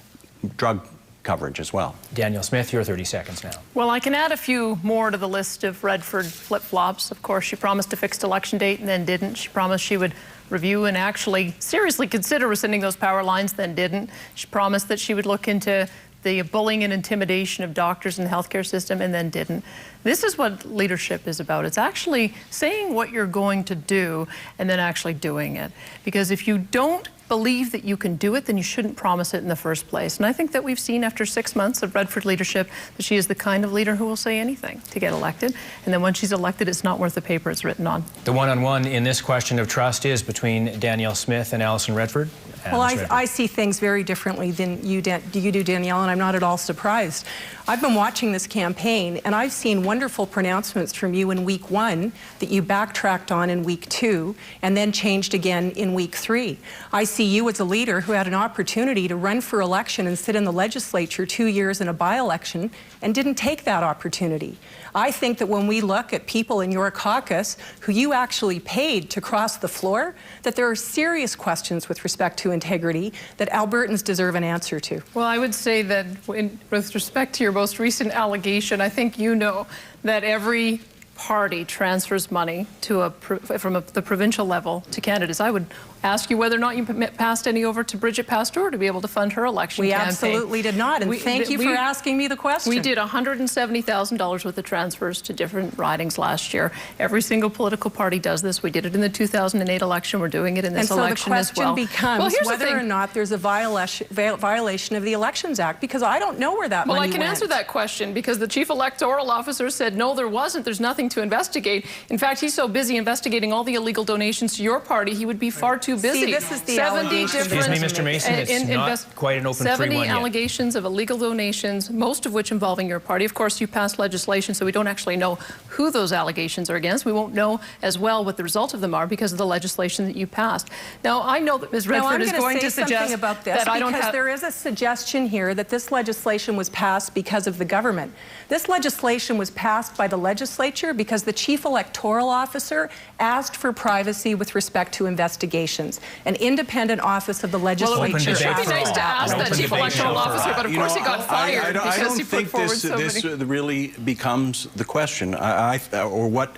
drug coverage as well. Daniel Smith, your 30 seconds now. Well, I can add a few more to the list of Redford flip-flops. Of course, she promised a fixed election date and then didn't. She promised she would review and actually seriously consider rescinding those power lines, then didn't. She promised that she would look into the bullying and intimidation of doctors in the healthcare system, and then didn't. This is what leadership is about. It's actually saying what you're going to do and then actually doing it. Because if you don't believe that you can do it, then you shouldn't promise it in the first place. And I think that we've seen after 6 months of Redford leadership that she is the kind of leader who will say anything to get elected. And then when she's elected, it's not worth the paper it's written on. The one-on-one in this question of trust is between Danielle Smith and Alison Redford. Well, I see things very differently than you do, Danielle, and I'm not at all surprised. I've been watching this campaign, and I've seen wonderful pronouncements from you in week 1 that you backtracked on in week 2 and then changed again in week 3. I see you as a leader who had an opportunity to run for election and sit in the legislature 2 years in a by-election and didn't take that opportunity. I think that when we look at people in your caucus who you actually paid to cross the floor, that there are serious questions with respect to integrity that Albertans deserve an answer to. Well, I would say that with respect to your most recent allegation, I think you know that every party transfers money to from the provincial level to candidates. I would ask you whether or not you passed any over to Bridget Pastor to be able to fund her election campaign. We absolutely did not, and thank you for asking me the question. We did $170,000 worth of transfers to different ridings last year. Every single political party does this. We did it in the 2008 election. We're doing it in this election as well. And so the question becomes whether or not there's a violation of the Elections Act, because I don't know where that money went. Well, I can answer that question because the chief electoral officer said, no, there wasn't. There's nothing to investigate. In fact, he's so busy investigating all the illegal donations to your party, he would be far too busy. See, this is the allegation. Excuse me, Mr. Mason, it's not quite an open free one 70 allegations of illegal donations, most of which involving your party. Of course, you passed legislation, so we don't actually know who those allegations are against. We won't know as well what the result of them are because of the legislation that you passed. Now, I know that Ms. Redford is going to suggest about this that I don't because there is a suggestion here that this legislation was passed because of the government. This legislation was passed by the legislature because the chief electoral officer asked for privacy with respect to investigations. An independent office of the legislature. It would be nice to ask that chief electoral officer, but of course he got fired because he put forward so many. I don't think this really becomes the question, or what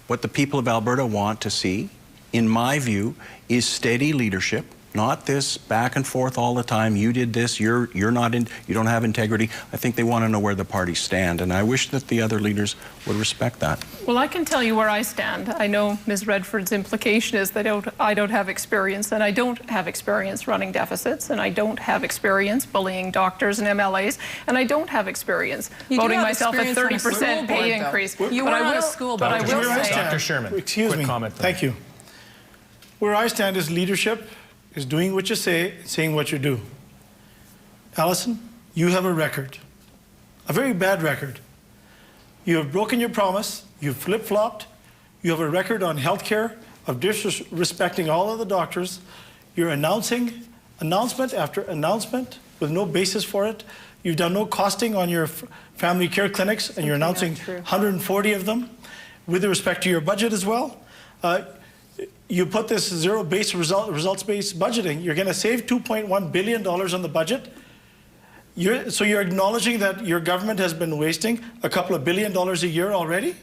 the people of Alberta want to see, in my view, is steady leadership. Not this back and forth all the time. You did this. You're not in. You don't have integrity. I think they want to know where the parties stand, and I wish that the other leaders would respect that. Well, I can tell you where I stand. I know Ms. Redford's implication is that I don't have experience, and I don't have experience running deficits, and I don't have experience bullying doctors and MLAs, and I don't have experience voting myself a 30% pay increase. You were on a school board. But I will say, Dr. Sherman, excuse me. Comment. Thank you. Where I stand is leadership is doing what you say, saying what you do. Allison, you have a record, a very bad record. You have broken your promise, you've flip-flopped, you have a record on health care of disrespecting all of the doctors. You're announcing announcement after announcement with no basis for it. You've done no costing on your family care clinics, and you're announcing 140 of them with respect to your budget as well. You put this zero-based results-based budgeting. You're going to save $2.1 billion on the budget. So you're acknowledging that your government has been wasting a couple of $1 billion a year already?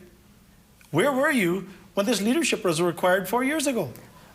Where were you when this leadership was required 4 years ago?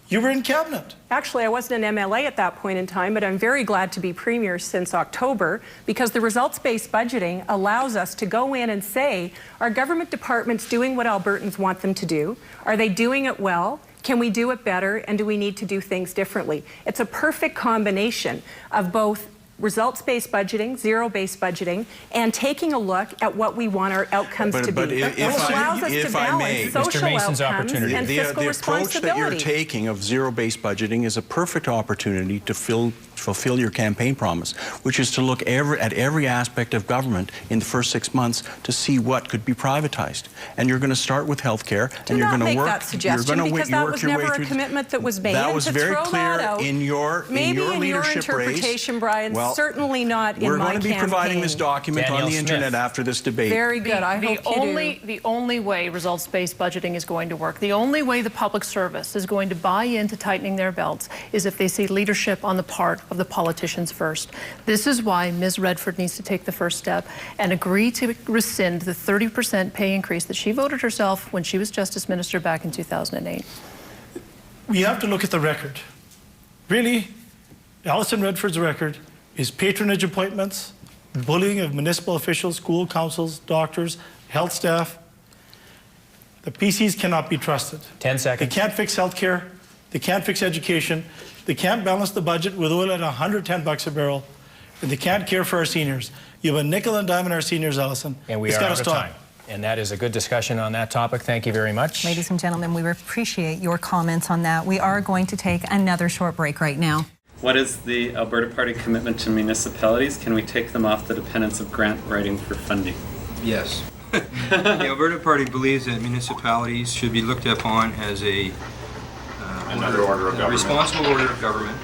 You were in cabinet. Actually, I wasn't an MLA at that point in time, but I'm very glad to be Premier since October because the results-based budgeting allows us to go in and say, are government departments doing what Albertans want them to do? Are they doing it well? Can we do it better, and do we need to do things differently? It's a perfect combination of both results-based budgeting, zero-based budgeting, and taking a look at what we want our outcomes to be. It allows us to balance social outcomes and fiscal responsibility. The approach that you're taking of zero-based budgeting is a perfect opportunity to fulfill your campaign promise, which is to look at every aspect of government in the first 6 months to see what could be privatized. And you're going to start with health care, and you're going to work. That suggestion, because that was never a commitment that was made. That was very clear in your leadership interpretation, Brian. Well, certainly not in my campaign. We're going to be providing this document on the internet after this debate. Very good. I hope you do. The only way results-based budgeting is going to work, the only way the public service is going to buy into tightening their belts is if they see leadership on the part of the politicians first. This is why Ms. Redford needs to take the first step and agree to rescind the 30% pay increase that she voted herself when she was Justice Minister back in 2008. We have to look at the record. Really, Alison Redford's record is patronage appointments, bullying of municipal officials, school councils, doctors, health staff. The PCs cannot be trusted. 10 seconds. They can't fix health care. They can't fix education. They can't balance the budget with oil at $110 a barrel. And they can't care for our seniors. You have a nickel and dime in our seniors, Allison. And we are out of time. And that is a good discussion on that topic. Thank you very much. Ladies and gentlemen, we appreciate your comments on that. We are going to take another short break right now. What is the Alberta Party commitment to municipalities? Can we take them off the dependence of grant writing for funding? Yes. The Alberta Party believes that municipalities should be looked upon as Another order of government. Responsible order of government.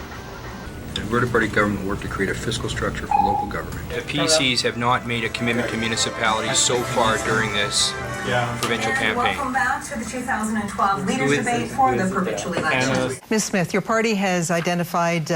The Alberta Party government work to create a fiscal structure for local government. The PCs have not made a commitment to municipalities so far during this provincial campaign. Welcome back to the 2012 Leaders Debate for the provincial elections. Ms. Smith, your party has identified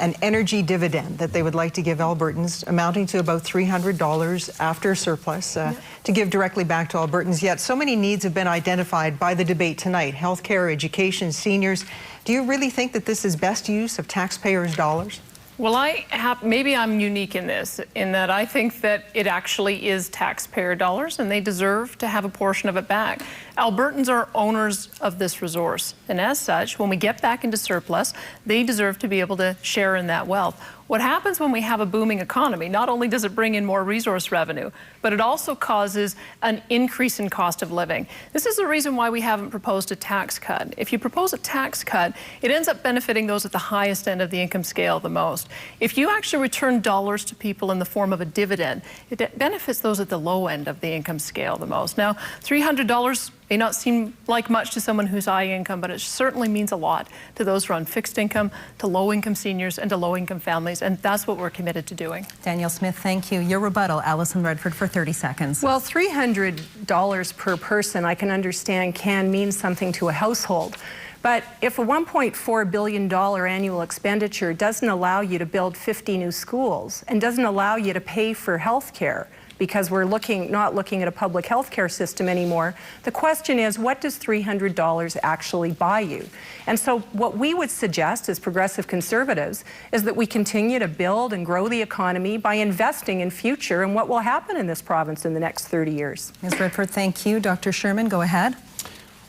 an energy dividend that they would like to give Albertans, amounting to about $300 after surplus, to give directly back to Albertans. Yet so many needs have been identified by the debate tonight: healthcare, education, seniors. Do you really think that this is best use of taxpayers' dollars? Well, maybe I'm unique in this, in that I think that it actually is taxpayer dollars and they deserve to have a portion of it back. Albertans are owners of this resource, and as such, when we get back into surplus, they deserve to be able to share in that wealth. What happens when we have a booming economy, not only does it bring in more resource revenue, but it also causes an increase in cost of living. This is the reason why we haven't proposed a tax cut. If you propose a tax cut, it ends up benefiting those at the highest end of the income scale the most. If you actually return dollars to people in the form of a dividend, it benefits those at the low end of the income scale the most. Now, $300 may not seem like much to someone who's high income, but it certainly means a lot to those who are on fixed income, to low-income seniors, and to low-income families, and that's what we're committed to doing. Danielle Smith, thank you. Your rebuttal, Alison Redford, for 30 seconds. Well, $300 per person, I can understand, can mean something to a household. But if a $1.4 billion annual expenditure doesn't allow you to build 50 new schools and doesn't allow you to pay for health care, because we're not looking at a public health care system anymore, the question is, what does $300 actually buy you? And so what we would suggest as progressive conservatives is that we continue to build and grow the economy by investing in future and what will happen in this province in the next 30 years. Ms. Redford, thank you. Dr. Sherman, go ahead.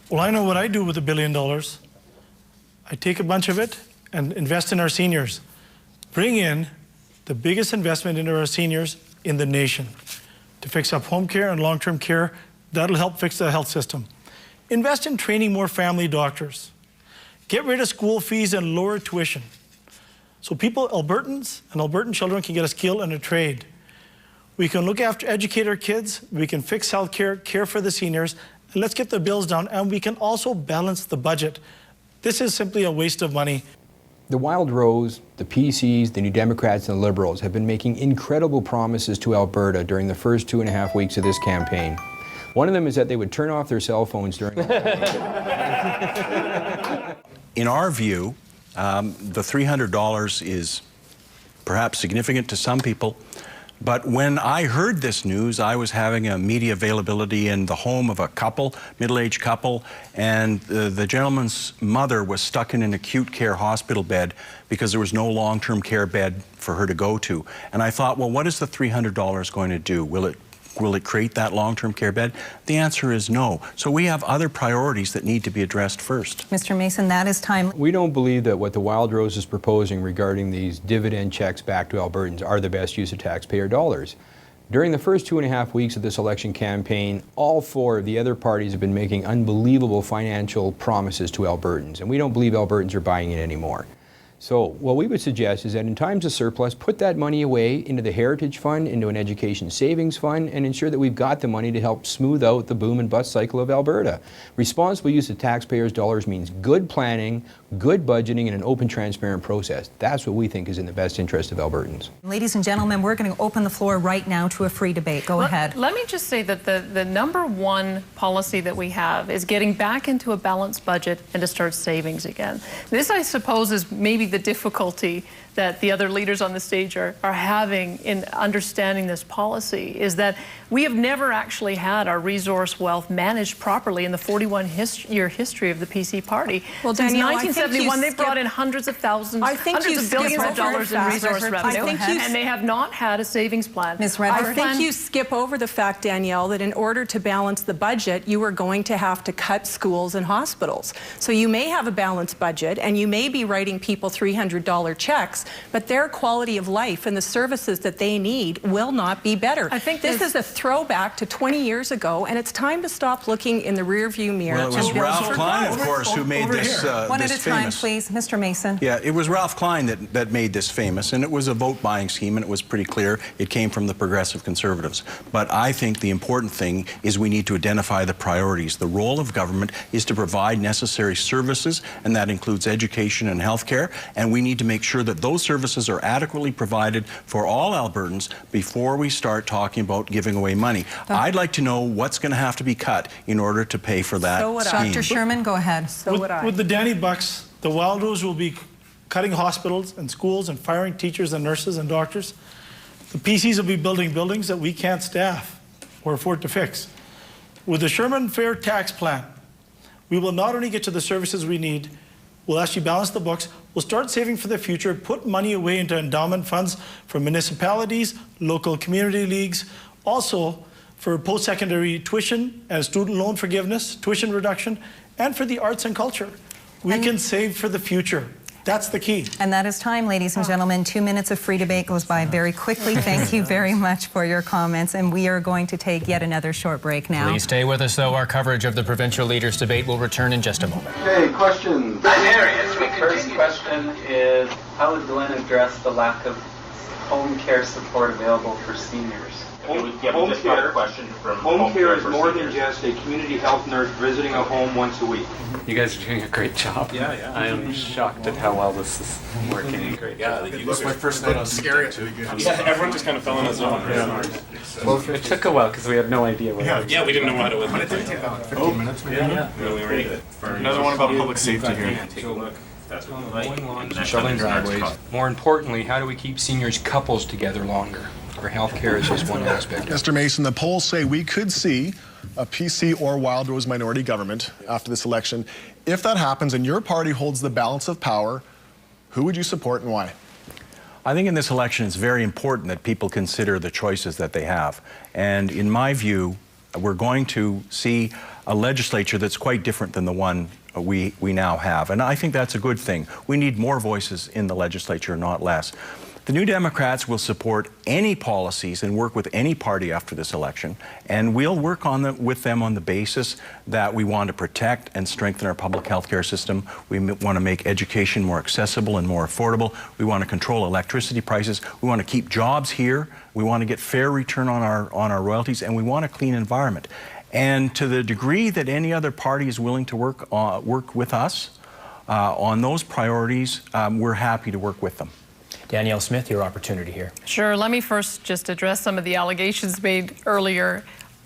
Well, I know what I do with $1 billion. I take a bunch of it and invest in our seniors. Bring in the biggest investment into our seniors in the nation to fix up home care and long-term care. That'll help fix the health system. Invest in training more family doctors. Get rid of school fees and lower tuition, so people, Albertans and Albertan children, can get a skill and a trade. We can look after, educate our kids, we can fix health care, care for the seniors, and let's get the bills down, and we can also balance the budget. This is simply a waste of money. The Wild Rose, the PCs, the New Democrats, and the Liberals have been making incredible promises to Alberta during the first 2.5 weeks of this campaign. One of them is that they would turn off their cell phones during In our view, the $300 is perhaps significant to some people, but when I heard this news, I was having a media availability in the home of a couple, middle-aged couple, and the gentleman's mother was stuck in an acute care hospital bed because there was no long-term care bed for her to go to. And I thought, well, what is the $300 going to do? Will it create that long-term care bed? The answer is no. So we have other priorities that need to be addressed first. Mr. Mason, that is time. We don't believe that what the Wild Rose is proposing regarding these dividend checks back to Albertans are the best use of taxpayer dollars. During the first 2.5 weeks of this election campaign, all four of the other parties have been making unbelievable financial promises to Albertans, and we don't believe Albertans are buying it anymore. So what we would suggest is that in times of surplus, put that money away into the Heritage Fund, into an education savings fund, and ensure that we've got the money to help smooth out the boom and bust cycle of Alberta. Responsible use of taxpayers' dollars means good planning, good budgeting, and an open, transparent process. That's what we think is in the best interest of Albertans. Ladies and gentlemen, we're going to open the floor right now to a free debate. Go ahead. Let me just say that the number one policy that we have is getting back into a balanced budget and to start savings again. This, I suppose, is maybe the difficulty that the other leaders on the stage are having in understanding this policy, is that we have never actually had our resource wealth managed properly in the 41-year history of the PC party. Well, since Danielle, 1971, they've brought in hundreds of thousands, hundreds of billions of dollars in resource revenue, and they have not had a savings plan. Ms. Redford, I think you skip over the fact, Danielle, that in order to balance the budget, you are going to have to cut schools and hospitals. So you may have a balanced budget, and you may be writing people $300 checks, but their quality of life and the services that they need will not be better. I think this is a throwback to 20 years ago, and it's time to stop looking in the rearview mirror. Well, it was Ralph Klein, of course, who made this One at a time, famous. please. Mr. Mason. Yeah, it was Ralph Klein that made this famous, and it was a vote-buying scheme, and it was pretty clear it came from the Progressive Conservatives. But I think the important thing is we need to identify the priorities. The role of government is to provide necessary services, and that includes education and health care, and we need to make sure that those services are adequately provided for all Albertans before we start talking about giving away money. I'd like to know what's going to have to be cut in order to pay for that scheme. Dr. Sherman, go ahead. With the Danny Bucks, the Wildrose will be cutting hospitals and schools and firing teachers and nurses and doctors. The PCs will be building buildings that we can't staff or afford to fix. With the Sherman Fair Tax Plan, we will not only get to the services we need, we'll actually balance the books, we'll start saving for the future, put money away into endowment funds for municipalities, local community leagues, also for post-secondary tuition and student loan forgiveness, tuition reduction, and for the arts and culture. We can save for the future. That's the key. And that is time, ladies and gentlemen. 2 minutes of free debate goes by very quickly. Thank you very much for your comments. And we are going to take yet another short break now. Please stay with us, though. Our coverage of the provincial leaders' debate will return in just a moment. Okay, questions. The first question is, how would Glenn address the lack of home care support available for seniors? Home care is more than just a community health nurse visiting a home once a week. You guys are doing a great job. Yeah. I am shocked at how well this is working. Great. This was my first night on scary. Yeah, everyone just kind of fell in a zone. Well, it took a while because we had no idea what it was. Yeah, we didn't know what it was. But it did take about 15 minutes, maybe. Yeah. Really ready. Another one about public safety here. Take a look. That's what we like. Shoveling driveways. More importantly, how do we keep seniors couples together longer? Our health care is just one aspect. Mr. Mason, the polls say we could see a PC or Wildrose minority government after this election. If that happens and your party holds the balance of power, who would you support and why? I think in this election it's very important that people consider the choices that they have. And in my view, we're going to see a legislature that's quite different than the one we now have. And I think that's a good thing. We need more voices in the legislature, not less. The New Democrats will support any policies and work with any party after this election, and we'll work with them on the basis that we want to protect and strengthen our public health care system. We want to make education more accessible and more affordable. We want to control electricity prices. We want to keep jobs here. We want to get fair return on our royalties, and we want a clean environment. And to the degree that any other party is willing to work with us on those priorities, we're happy to work with them. Danielle Smith, your opportunity here. Sure. Let me first just address some of the allegations made earlier.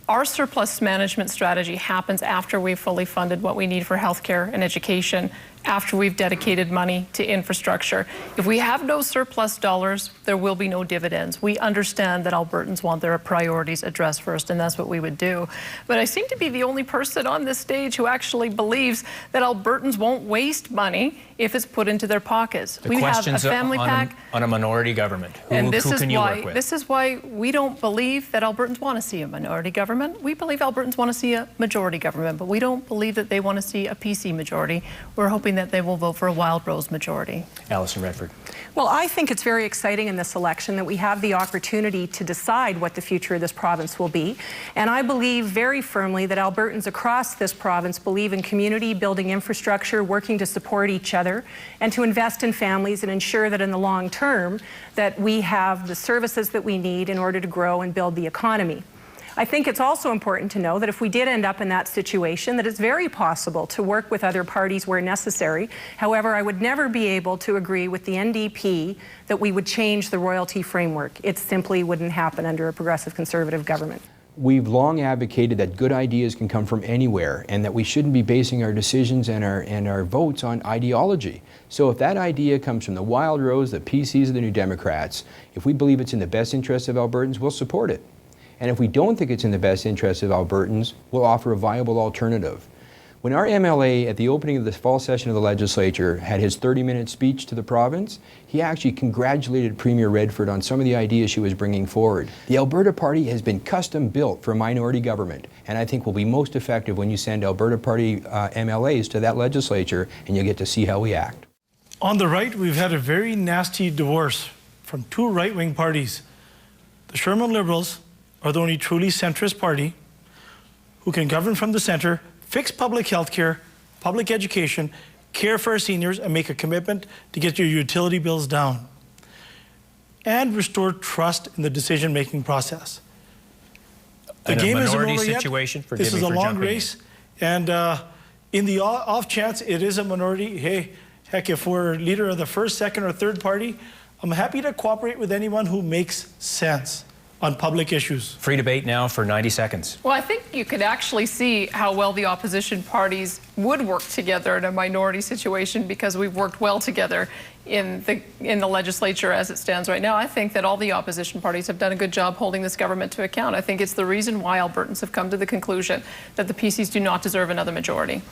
Our surplus management strategy happens after we've fully funded what we need for healthcare and education, after we've dedicated money to infrastructure. If we have no surplus dollars, there will be no dividends. We understand that Albertans want their priorities addressed first, and that's what we would do. But I seem to be the only person on this stage who actually believes that Albertans won't waste money if it's put into their pockets. The question's on a minority government. Who can you work with? This is why we don't believe that Albertans want to see a minority government. We believe Albertans want to see a majority government, but we don't believe that they want to see a PC majority. We're hoping that they will vote for a Wildrose majority. Alison Redford. Well, I think it's very exciting in this election that we have the opportunity to decide what the future of this province will be. And I believe very firmly that Albertans across this province believe in community, building infrastructure, working to support each other, and to invest in families and ensure that in the long term that we have the services that we need in order to grow and build the economy. I think it's also important to know that if we did end up in that situation, that it's very possible to work with other parties where necessary. However, I would never be able to agree with the NDP that we would change the royalty framework. It simply wouldn't happen under a progressive conservative government. We've long advocated that good ideas can come from anywhere and that we shouldn't be basing our decisions and our votes on ideology. So if that idea comes from the Wildrose, the PCs, or the New Democrats, if we believe it's in the best interest of Albertans, we'll support it. And if we don't think it's in the best interest of Albertans, we'll offer a viable alternative. When our MLA at the opening of the fall session of the legislature had his 30-minute speech to the province, he actually congratulated Premier Redford on some of the ideas she was bringing forward. The Alberta Party has been custom built for minority government, and I think will be most effective when you send Alberta Party MLAs to that legislature, and you'll get to see how we act. On the right, we've had a very nasty divorce from two right-wing parties. The Sherman Liberals are the only truly centrist party who can govern from the center, fix public health care, public education, care for our seniors, and make a commitment to get your utility bills down, and restore trust in the decision-making process. The In a game isn't minority over yet. situation, forgive This me is a for long jumping in. race, and in the off chance it is a minority, hey, heck, if we're leader of the first, second, or third party, I'm happy to cooperate with anyone who makes sense on public issues. Free debate now for 90 seconds. Well, I think you could actually see how well the opposition parties would work together in a minority situation, because we've worked well together in the legislature as it stands right now. I think that all the opposition parties have done a good job holding this government to account. I think it's the reason why Albertans have come to the conclusion that the PCs do not deserve another majority.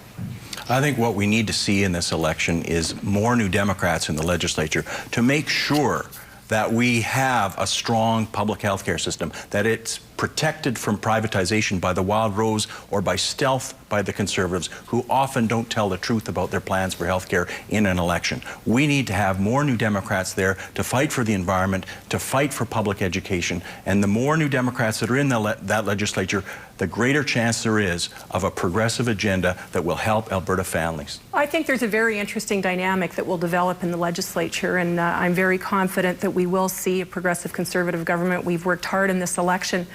I think what we need to see in this election is more New Democrats in the legislature to make sure that we have a strong public health care system, that it's protected from privatization by the Wild Rose or by stealth by the Conservatives, who often don't tell the truth about their plans for health care in an election. We need to have more New Democrats there to fight for the environment, to fight for public education, and the more New Democrats that are in that legislature, the greater chance there is of a progressive agenda that will help Alberta families. I think there's a very interesting dynamic that will develop in the legislature, and I'm very confident that we will see a progressive Conservative government. We've worked hard in this election.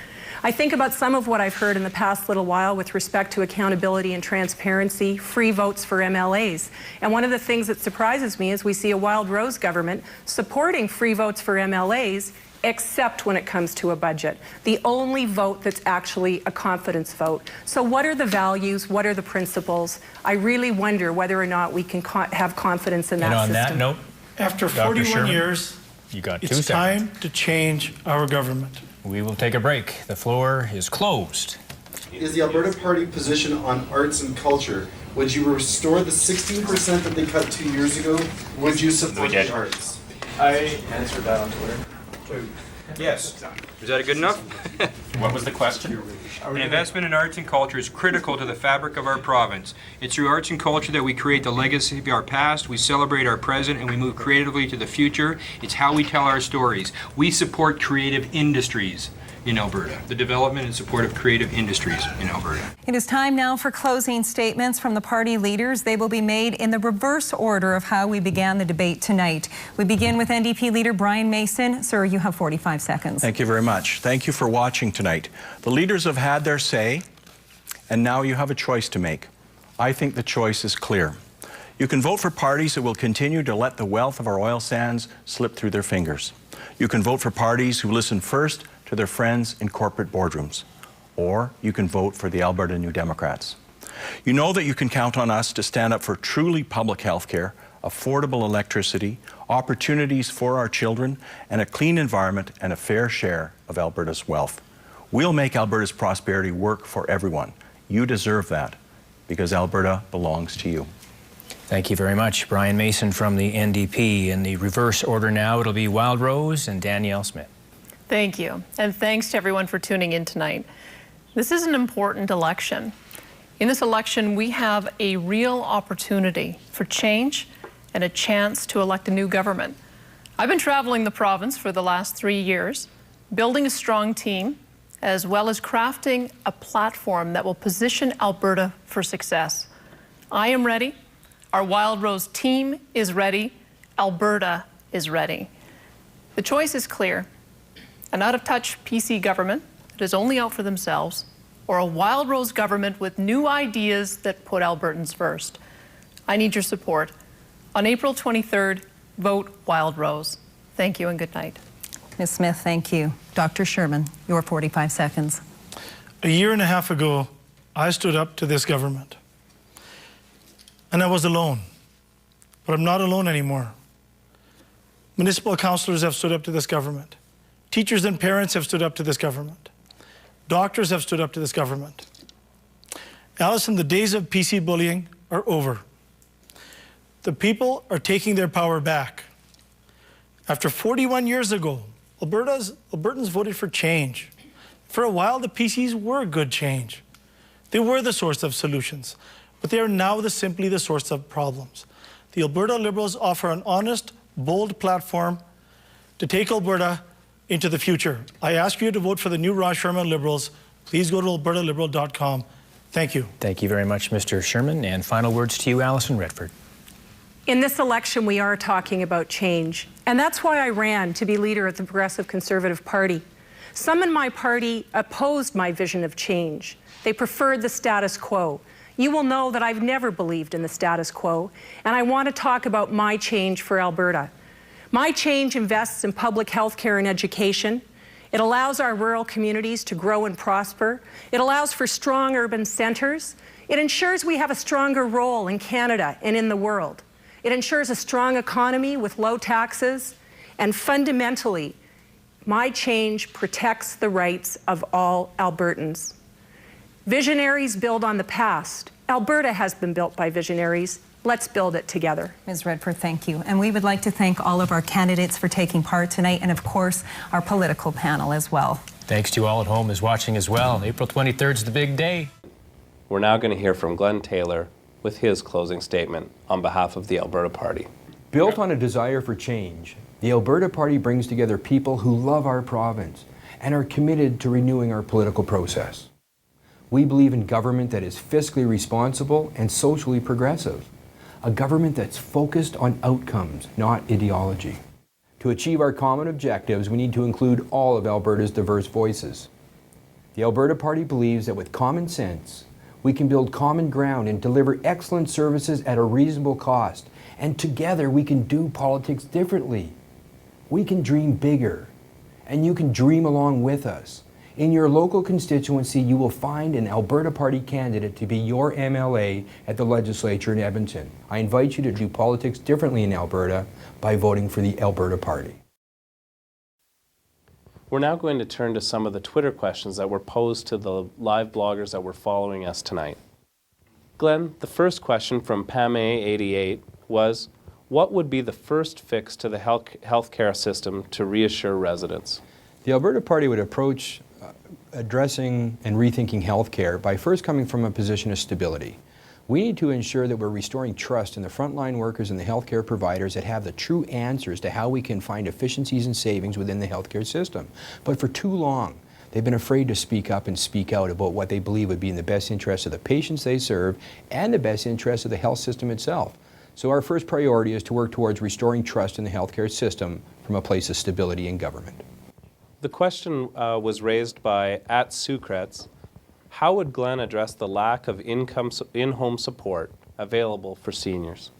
I think about some of what I've heard in the past little while with respect to accountability and transparency, free votes for MLAs. And one of the things that surprises me is we see a Wild Rose government supporting free votes for MLAs, except when it comes to a budget. The only vote that's actually a confidence vote. So what are the values? What are the principles? I really wonder whether or not we can have confidence in that system. And on that note, after Dr. 41 Sherman, years, you got 2 it's seconds. time to change our government. We will take a break. The floor is closed. Is the Alberta Party position on arts and culture? Would you restore the 16% that they cut 2 years ago? Would you support the arts? I answered that on Twitter. Yes. Is that good enough? What was the question? An investment in arts and culture is critical to the fabric of our province. It's through arts and culture that we create the legacy of our past, we celebrate our present, and we move creatively to the future. It's how we tell our stories. We support creative industries in Alberta, the development and support of creative industries in Alberta. It is time now for closing statements from the party leaders. They will be made in the reverse order of how we began the debate tonight. We begin with NDP leader Brian Mason. Sir, you have 45 seconds. Thank you very much. Thank you for watching tonight. The leaders have had their say, and now you have a choice to make. I think the choice is clear. You can vote for parties that will continue to let the wealth of our oil sands slip through their fingers. You can vote for parties who listen first to their friends in corporate boardrooms. Or you can vote for the Alberta New Democrats. You know that you can count on us to stand up for truly public health care, affordable electricity, opportunities for our children, and a clean environment and a fair share of Alberta's wealth. We'll make Alberta's prosperity work for everyone. You deserve that, because Alberta belongs to you. Thank you very much. Brian Mason from the NDP. In the reverse order now, it'll be Wild Rose and Danielle Smith. Thank you, and thanks to everyone for tuning in tonight. This is an important election. In this election, we have a real opportunity for change and a chance to elect a new government. I've been traveling the province for the last 3 years, building a strong team, as well as crafting a platform that will position Alberta for success. I am ready. Our Wild Rose team is ready. Alberta is ready. The choice is clear. An out-of-touch PC government that is only out for themselves, or a Wild Rose government with new ideas that put Albertans first. I need your support. On April 23rd, vote Wild Rose. Thank you and good night. Ms. Smith, thank you. Dr. Sherman, your 45 seconds. A year and a half ago, I stood up to this government. And I was alone. But I'm not alone anymore. Municipal councillors have stood up to this government. Teachers and parents have stood up to this government. Doctors have stood up to this government. Allison, the days of PC bullying are over. The people are taking their power back. After 41 years ago, Albertans voted for change. For a while, the PCs were good change. They were the source of solutions, but they are now simply the source of problems. The Alberta Liberals offer an honest, bold platform to take Alberta into the future. I ask you to vote for the new Raj Sharma Liberals. Please go to albertaliberal.com. Thank you. Thank you very much, Mr. Sherman. And final words to you, Alison Redford. In this election, we are talking about change. And that's why I ran to be leader of the Progressive Conservative Party. Some in my party opposed my vision of change. They preferred the status quo. You will know that I've never believed in the status quo, and I want to talk about my change for Alberta. My change invests in public health care and education. It allows our rural communities to grow and prosper. It allows for strong urban centres. It ensures we have a stronger role in Canada and in the world. It ensures a strong economy with low taxes. And fundamentally, my change protects the rights of all Albertans. Visionaries build on the past. Alberta has been built by visionaries. Let's build it together. Ms. Redford, thank you. And we would like to thank all of our candidates for taking part tonight, and of course, our political panel as well. Thanks to you all at home who's watching as well. April 23rd is the big day. We're now going to hear from Glenn Taylor with his closing statement on behalf of the Alberta Party. Built on a desire for change, the Alberta Party brings together people who love our province and are committed to renewing our political process. We believe in government that is fiscally responsible and socially progressive. A government that's focused on outcomes, not ideology. To achieve our common objectives, we need to include all of Alberta's diverse voices. The Alberta Party believes that with common sense, we can build common ground and deliver excellent services at a reasonable cost. And together we can do politics differently. We can dream bigger, and you can dream along with us. In your local constituency, you will find an Alberta Party candidate to be your MLA at the legislature in Edmonton. I invite you to do politics differently in Alberta by voting for the Alberta Party. We're now going to turn to some of the Twitter questions that were posed to the live bloggers that were following us tonight. Glenn, the first question from Pame88 was, what would be the first fix to the healthcare system to reassure residents? The Alberta Party would approach addressing and rethinking healthcare by first coming from a position of stability. We need to ensure that we're restoring trust in the frontline workers and the healthcare providers that have the true answers to how we can find efficiencies and savings within the healthcare system. But for too long, they've been afraid to speak up and speak out about what they believe would be in the best interest of the patients they serve and the best interest of the health system itself. So our first priority is to work towards restoring trust in the healthcare system from a place of stability in government. The question was raised by @Sucrets. How would Glenn address the lack of in-home support available for seniors?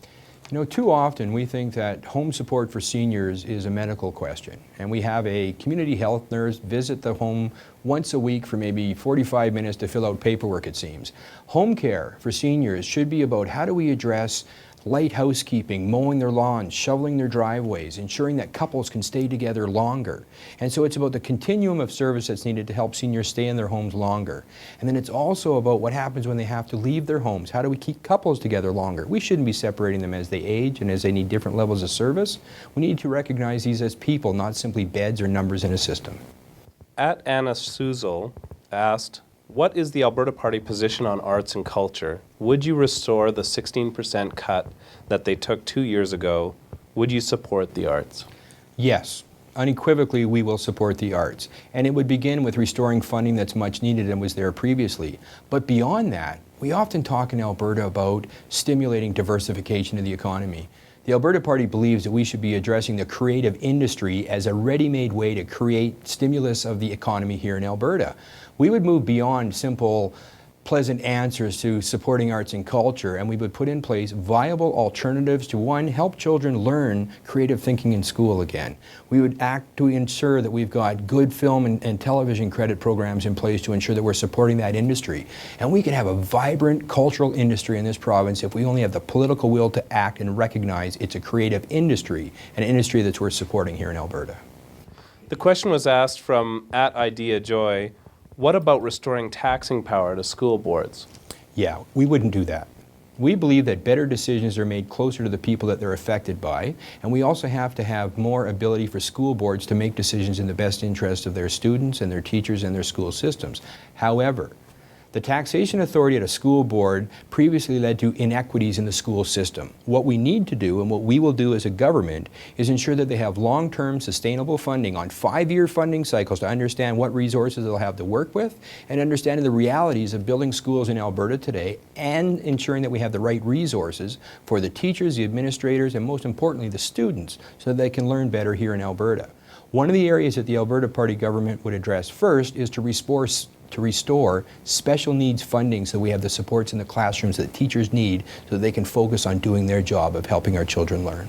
You know, too often we think that home support for seniors is a medical question, and we have a community health nurse visit the home once a week for maybe 45 minutes to fill out paperwork, it seems. Home care for seniors should be about how do we address light housekeeping, mowing their lawns, shoveling their driveways, ensuring that couples can stay together longer. And so it's about the continuum of service that's needed to help seniors stay in their homes longer. And then it's also about what happens when they have to leave their homes. How do we keep couples together longer? We shouldn't be separating them as they age and as they need different levels of service. We need to recognize these as people, not simply beds or numbers in a system. @Anna Suzel asked, what is the Alberta Party position on arts and culture? Would you restore the 16% cut that they took 2 years ago? Would you support the arts? Yes. Unequivocally, we will support the arts. And it would begin with restoring funding that's much needed and was there previously. But beyond that, we often talk in Alberta about stimulating diversification of the economy. The Alberta Party believes that we should be addressing the creative industry as a ready-made way to create stimulus of the economy here in Alberta. We would move beyond simple, pleasant answers to supporting arts and culture, and we would put in place viable alternatives to, one, help children learn creative thinking in school again. We would act to ensure that we've got good film and television credit programs in place to ensure that we're supporting that industry. And we could have a vibrant cultural industry in this province if we only have the political will to act and recognize it's a creative industry, an industry that's worth supporting here in Alberta. The question was asked from @IdeaJoy. What about restoring taxing power to school boards? Yeah, we wouldn't do that. We believe that better decisions are made closer to the people that they're affected by, and we also have to have more ability for school boards to make decisions in the best interest of their students and their teachers and their school systems. However, The taxation authority at a school board previously led to inequities in the school system. What we need to do, and what we will do as a government, is ensure that they have long-term sustainable funding on 5-year funding cycles to understand what resources they'll have to work with, and understanding the realities of building schools in Alberta today, and ensuring that we have the right resources for the teachers, the administrators, and most importantly the students, so that they can learn better here in Alberta. One of the areas that the Alberta Party government would address first is to restore special needs funding so we have the supports in the classrooms that teachers need so that they can focus on doing their job of helping our children learn.